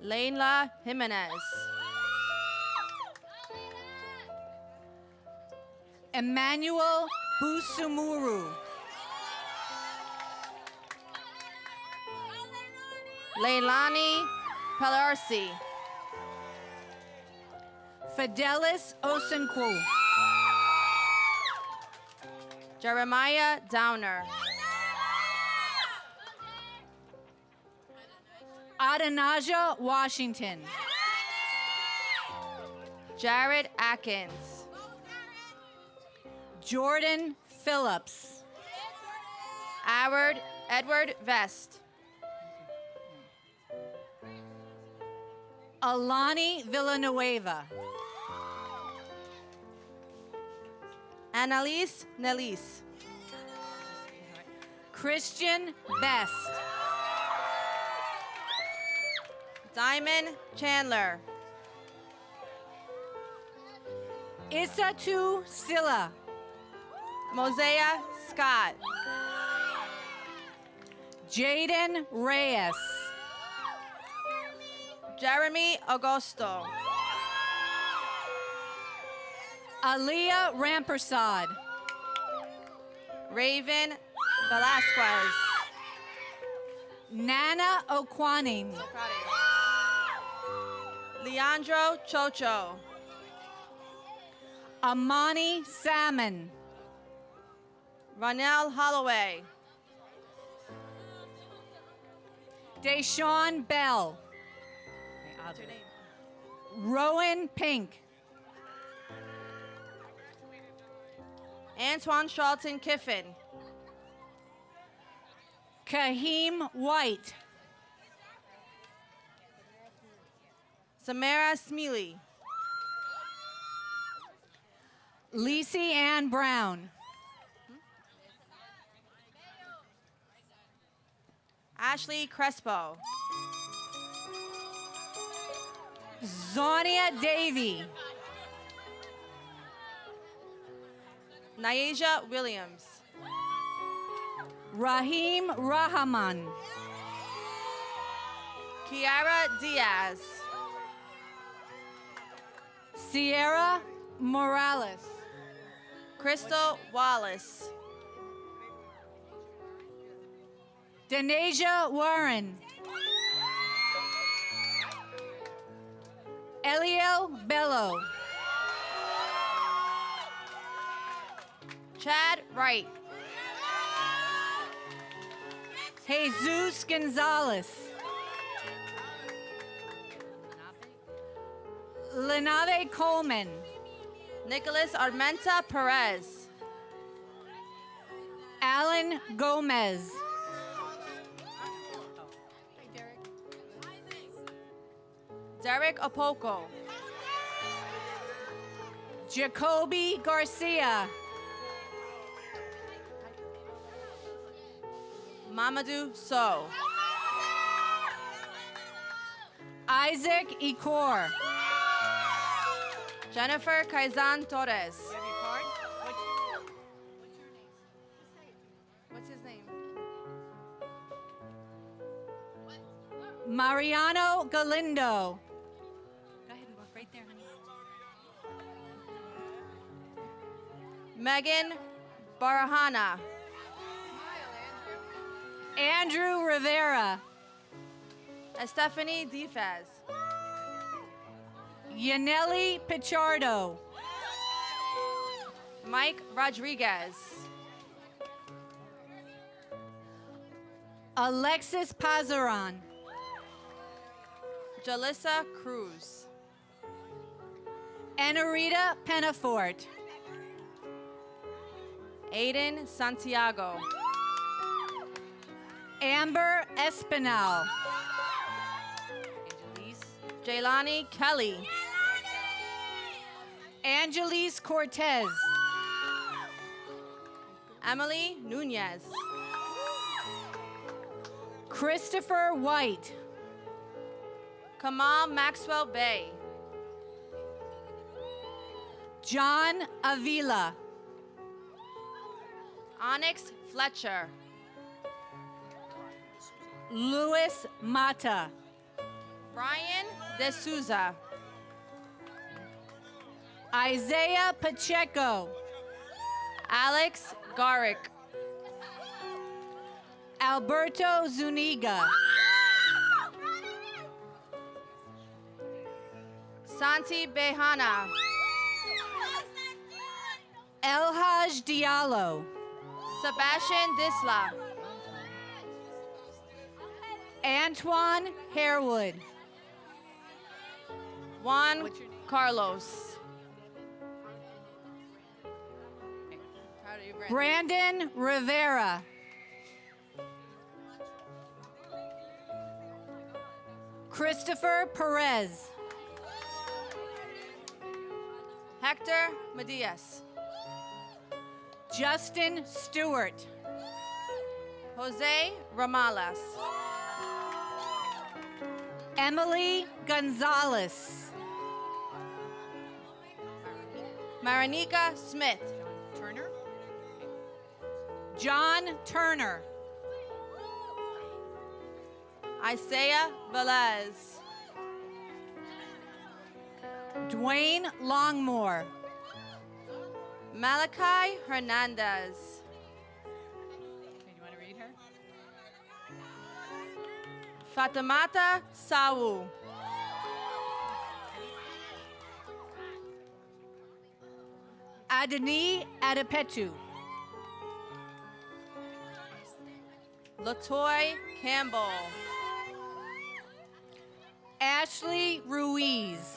Leila Jimenez. Emmanuel Busumuru. Leilani Pelarsi. Fidelis Osenkwu. Jeremiah Downer. Adanaja Washington. Jared Atkins. Jordan Phillips. Edward Vest. Alani Villanueva. Annalise Nellis. Christian Best. Diamond Chandler. Isatu Silla. Mosea Scott. Jaden Reyes. Jeremy Augusto. Aliyah Rampersad. Raven Velasquez. Nana Okwaning. Leandro Chocho. Amani Salmon. Ronell Holloway. Deshaun Bell. Rowan Pink. Antoine Charlton Kiffin. Kaheem White. Samara Smealy. Lacey Ann Brown. Ashley Crespo. Zonia Davy. Naija Williams. Raheem Rahman. Kiara Diaz. Sierra Morales. Crystal Wallace. Denasia Warren. Eliel Bello. Chad Wright. Jesus Gonzalez. Lenave Coleman. Nicholas Armenta Perez. Alan Gomez. Derek Opoko. Jacoby Garcia. Mamadou Sow. Isaac Ekor. Jennifer Kaizan Torres. What's his name? Mariano Galindo. Go ahead and walk right there, honey. Megan Barahana. Andrew Rivera. Stephanie Defaz. Yaneli Pichardo. Mike Rodriguez. Alexis Pazaran. Jalissa Cruz. Anarita Penafort. Aiden Santiago. Amber Espinal. Jaylani Kelly. Angeles Cortez. Emily Nunez. Christopher White. Kamal Maxwell Bay. John Avila. Onyx Fletcher. Luis Mata. Brian D'Souza. Isaiah Pacheco. Alex Garrick. Alberto Zuniga. Santi Behana. Elhaj Diallo. Sebastian Disla. Antoine Harewood. Juan Carlos. Brandon Rivera. Christopher Perez. Hector Medias. Justin Stewart. Jose Ramales. Emily Gonzalez. Marinika Smith. John Turner. Isaiah Velez. Dwayne Longmore. Malachi Hernandez. You want to read her? Fatimata Sawu. Adani Adepetu. Latoy Campbell. Ashley Ruiz.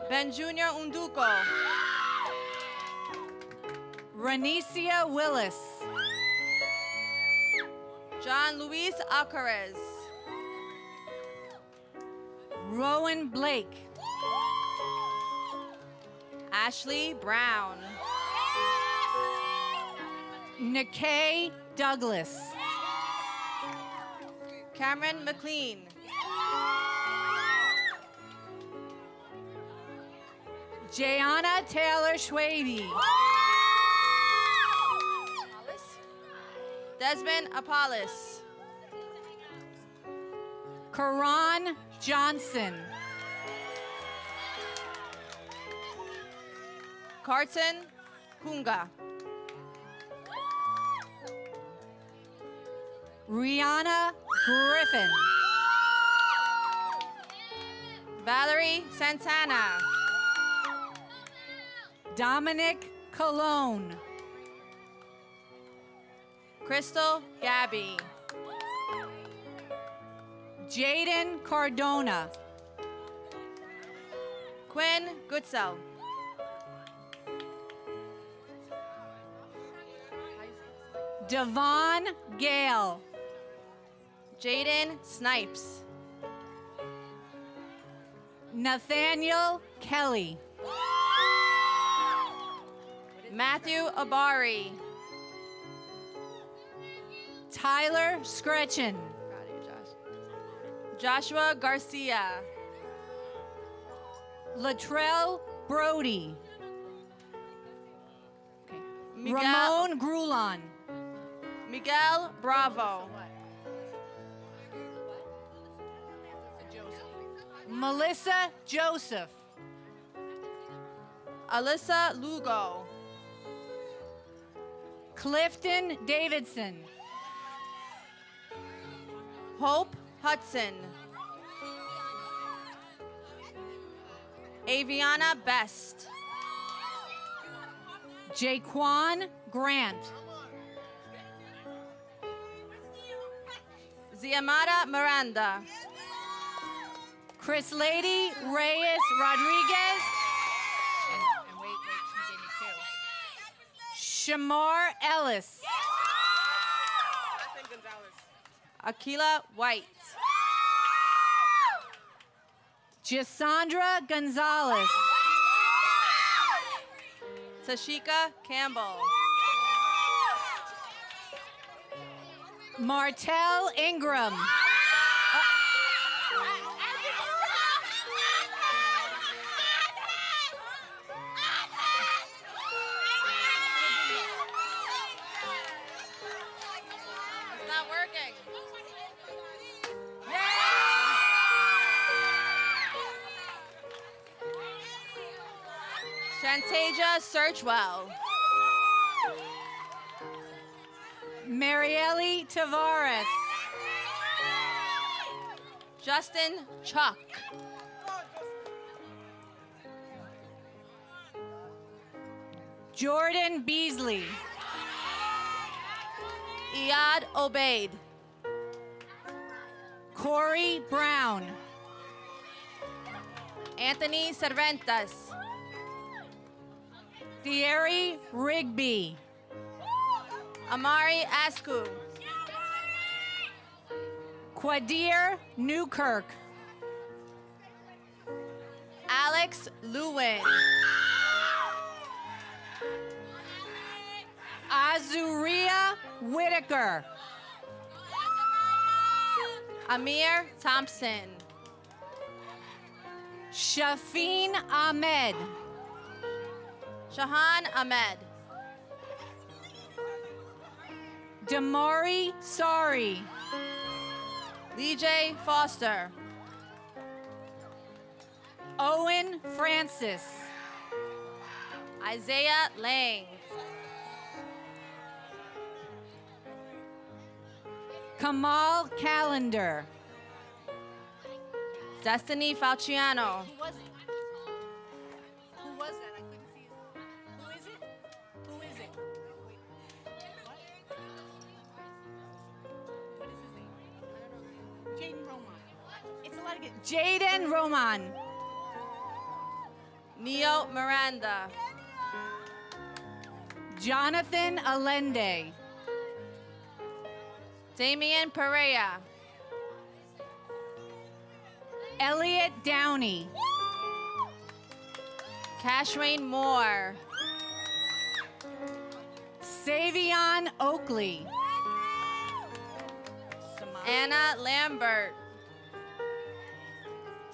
Ben Jr. Unduko. Renicia Willis. John Luis Alcarez. Rowan Blake. Ashley Brown. Nikkei Douglas. Cameron McLean. Jayana Taylor Schwabe. Desmond Apollos. Karan Johnson. Carton Hunga. Rihanna Griffin. Valerie Santana. Dominic Cologne. Crystal Gabby. Jaden Cardona. Quinn Goodsell. Devon Gale. Jaden Snipes. Nathaniel Kelly. Matthew Abari. Tyler Scretchen. Joshua Garcia. Latrell Brody. Miguel, Ramon Grulon. Miguel Bravo. Melissa Joseph. Alyssa Lugo. Clifton Davidson. Hope Hudson. Aviana Best. Jaquan Grant. Ziamara Miranda. Chris Lady Reyes Rodriguez. And wait, she gave me two. Shamar Ellis. Akila White. Gisandra Gonzalez. Tashika Campbell. Martell Ingram. It's not working. Shantasia Searchwell. Marielle Tavares. Justin Chuck. Jordan Beasley. Iyad Obaid. Corey Brown. Anthony Cervantes. Thierry Rigby. Amari Asku. Quadir Newkirk. Alex Lewin. Azuria Whitaker. Amir Thompson. Shafeen Ahmed. Shahan Ahmed. Damari Sari. Lee J. Foster. Owen Francis. Isaiah Lang. Kamal Calendar. Destiny Falciano. Who was it? Who was that? I couldn't see his. Who is it? Who is it? Wait. What? What is his name? I don't know. Jaden Roman. It's a lot of good. Jaden Roman. Neo Miranda. Jonathan Allende. Damian Perea. Elliot Downey. Cashrain Moore. Savion Oakley. Anna Lambert.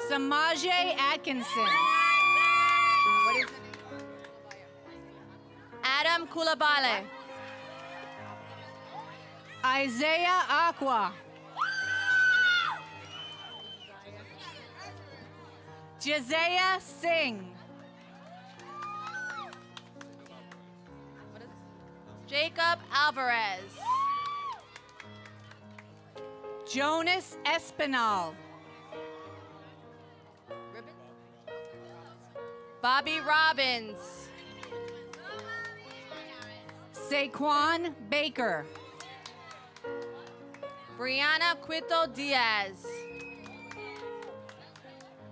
Samaje Atkinson. What is it? Adam Kulabale. Isaiah Aqua. Jazaya Singh. Jacob Alvarez. Jonas Espinal. Bobby Robbins. Saquon Baker. Brianna Quito Diaz.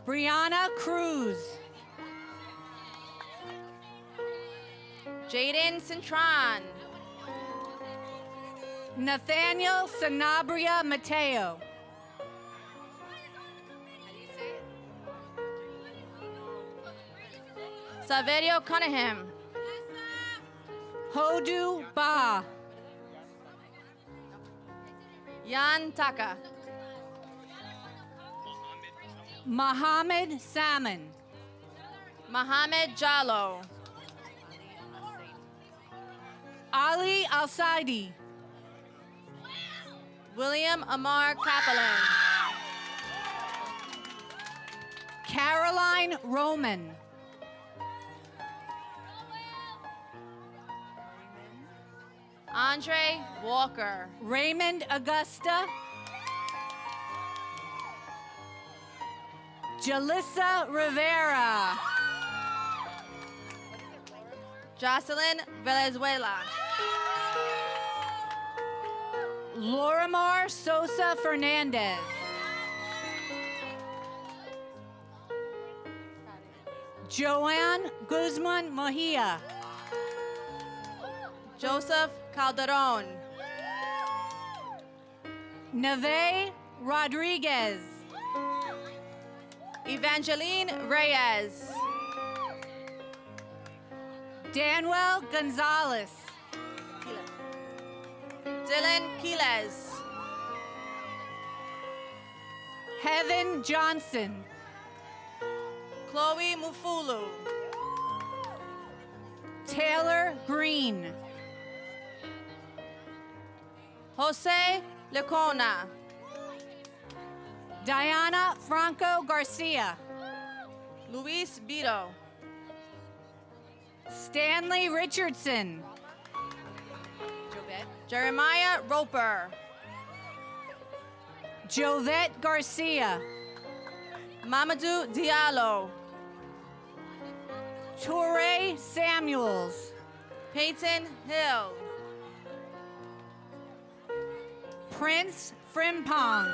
Brianna Cruz. Jaden Cintron. Nathaniel Sanabria Mateo. Saverio Cunningham. Hodu Ba. Yan Taka. Mohammed Salmon. Mohammed Jallo. Ali Al-Saidi. William Amar Kaplan. Caroline Roman. Andre Walker. Raymond Augusta. Jalissa Rivera. Jocelyn Valenzuela. Lorimar Sosa Fernandez. Joanne Guzman Mejia. Joseph Calderon. Neve Rodriguez. Evangeline Reyes. Danwell Gonzalez. Dylan Quiles. Heaven Johnson. Chloe Mufulu. Taylor Green. Jose Lecona. Diana Franco Garcia. Luis Vito. Stanley Richardson. Jeremiah Roper. Jovette Garcia. Mamadou Diallo. Toure Samuels. Peyton Hill. Prince Frimpong.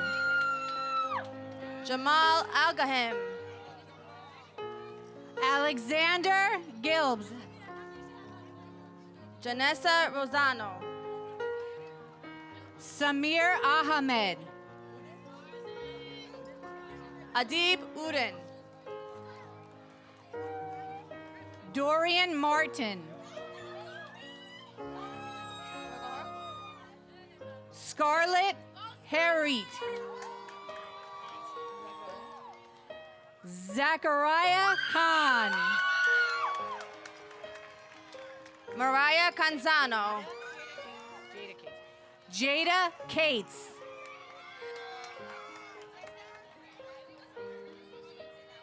Jamal Algahim. Alexander Gilbs. Janessa Rosano. Samir Ahmed. Adib Urin. Dorian Martin. Scarlett Harriet. Zachariah Khan. Mariah Canzano. Jada Cates.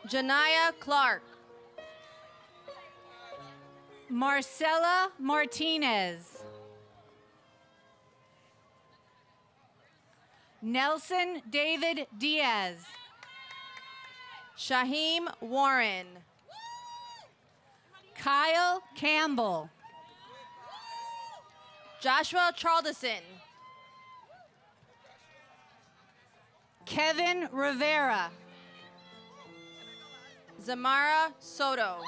Janaya Clark. Marcella Martinez. Nelson David Diaz. Shaheem Warren. Kyle Campbell. Joshua Charlton. Kevin Rivera. Zamara Soto.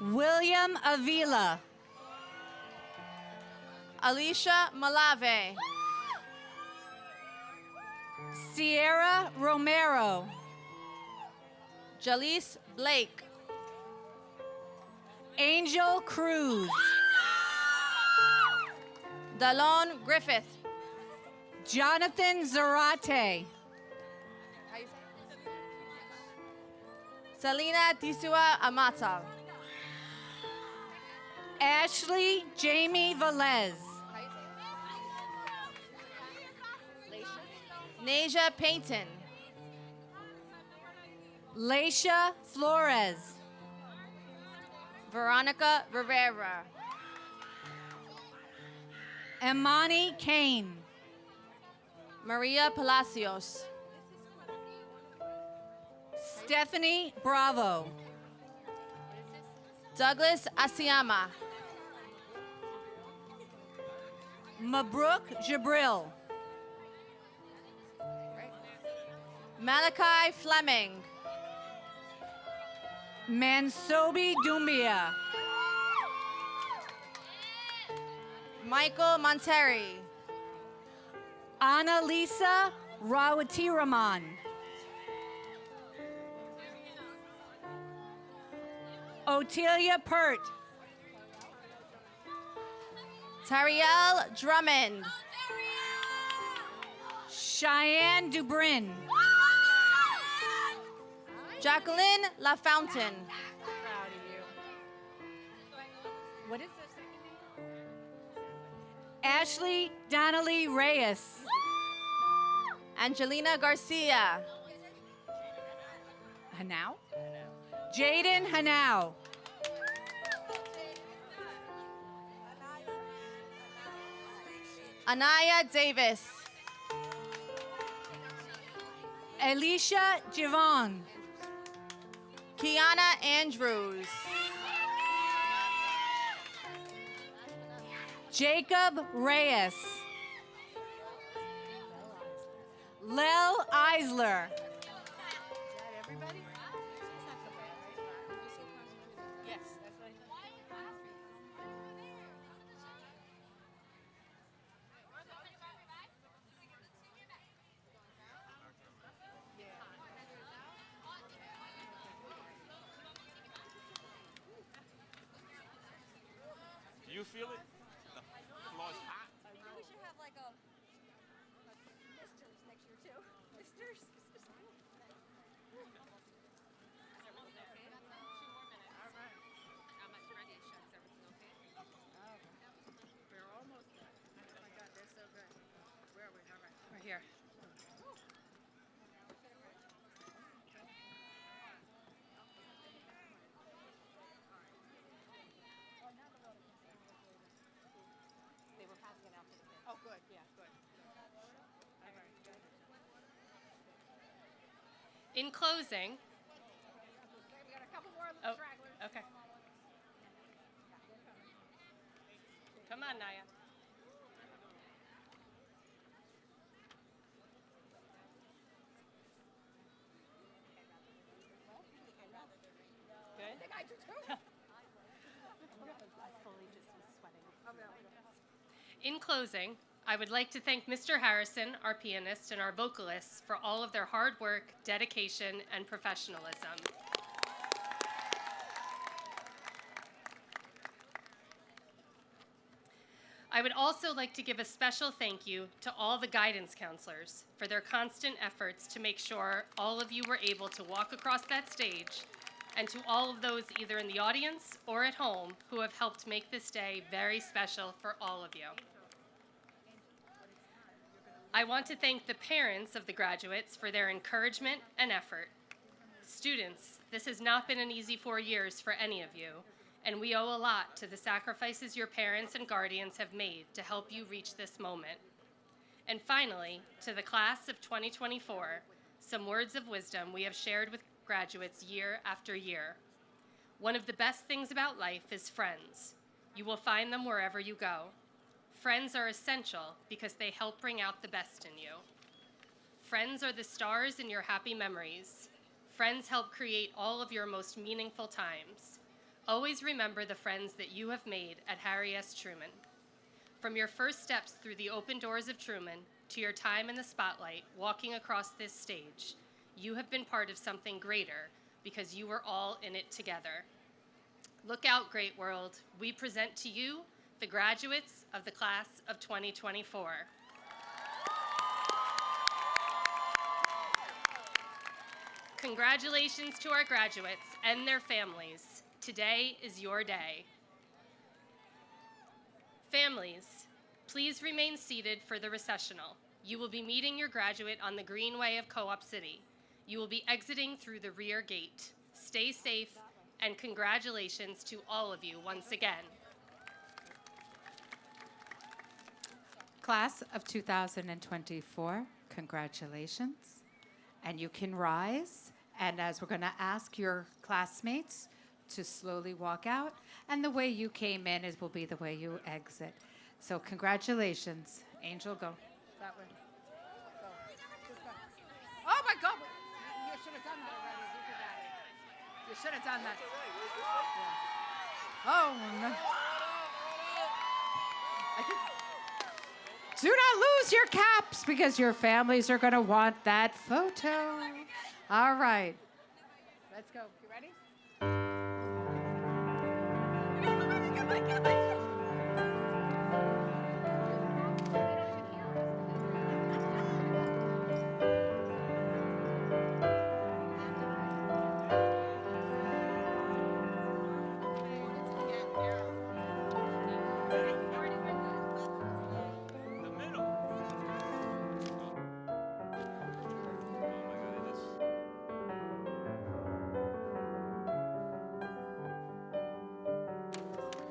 William Avila. Alicia Malave. Sierra Romero. Jalice Blake. Angel Cruz. Dalon Griffith. Jonathan Zarate. Selena Tisua Amata. Ashley Jamie Velez. Nasia Payton. Laisha Flores. Veronica Rivera. Imani Kane. Maria Palacios. Stephanie Bravo. Douglas Asiama. Mabruk Jabril. Malachi Fleming. Mansobi Dumbia. Michael Monteri. Annalisa Rawatiraman. Otelia Pert. Tariel Drummond. Cheyenne Dubrin. Jacqueline LaFountain. Proud of you. What is this? Ashley Donnelly Reyes. Angelina Garcia. Hanau? Jaden Hanau. Anaya Davis. Alicia Javon. Kiana Andrews. Jacob Reyes. Lel Eisler. Do you feel it? The floor is hot. We should have like a misters next year too. Misters. We're here. Oh, good, yeah, good. In closing, We got a couple more oh, stragglers. okay. Come on, Naya. Good. I do too. In closing, I would like to thank Mr. Harrison, our pianist, and our vocalists for all of their hard work, dedication, and professionalism. I would also like to give a special thank you to all the guidance counselors for their constant efforts to make sure all of you were able to walk across that stage, and to all of those either in the audience or at home who have helped make this day very special for all of you. I want to thank the parents of the graduates for their encouragement and effort. Students, this has not been an easy 4 years for any of you, and we owe a lot to the sacrifices your parents and guardians have made to help you reach this moment. And finally, to the class of 2024, some words of wisdom we have shared with graduates year after year. One of the best things about life is friends. You will find them wherever you go. Friends are essential because they help bring out the best in you. Friends are the stars in your happy memories. Friends help create all of your most meaningful times. Always remember the friends that you have made at Harry S. Truman. From your first steps through the open doors of Truman to your time in the spotlight walking across this stage, you have been part of something greater because you were all in it together. Look out, great world. We present to you the graduates of the class of 2024. Congratulations to our graduates and their families. Today is your day. Families, please remain seated for the recessional. You will be meeting your graduate on the Greenway of Co-op City. You will be exiting through the rear gate. Stay safe, and congratulations to all of you once again. Class of 2024, congratulations. And you can rise, and as we're going to ask your classmates to slowly walk out, and the way you came in will be the way you exit. So congratulations. Angel, go. That way. Go. Oh my God! You should have done that already. You should have done that. Yeah. Oh no. Do not lose your caps because your families are going to want that photo. All right. Let's go. You ready?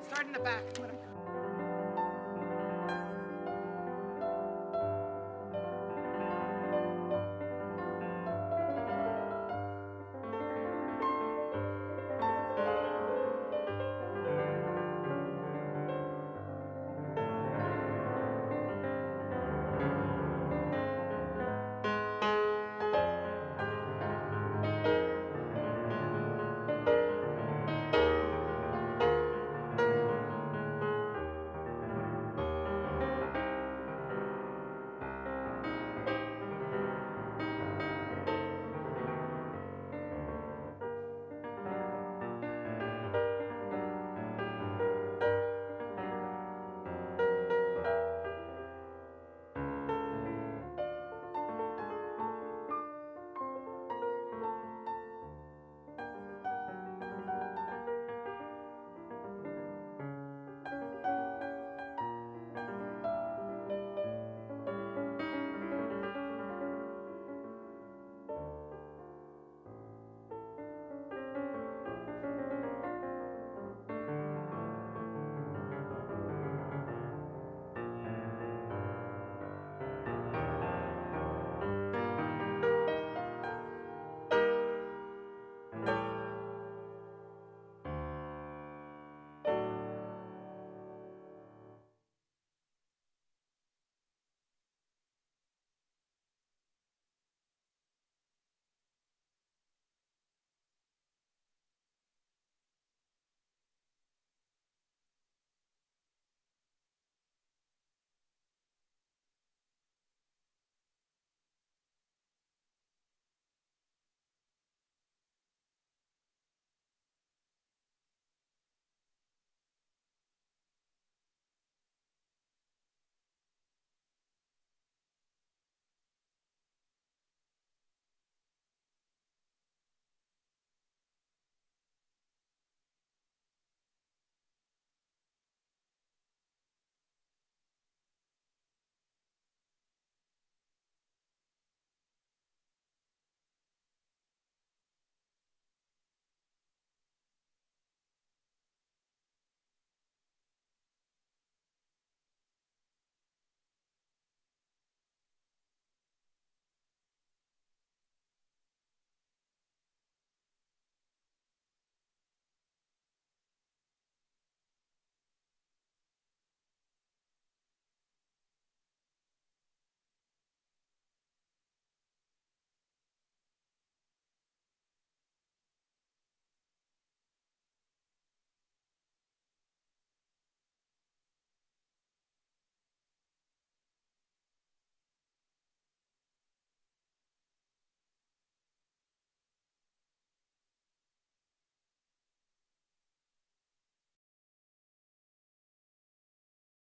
Start in the back.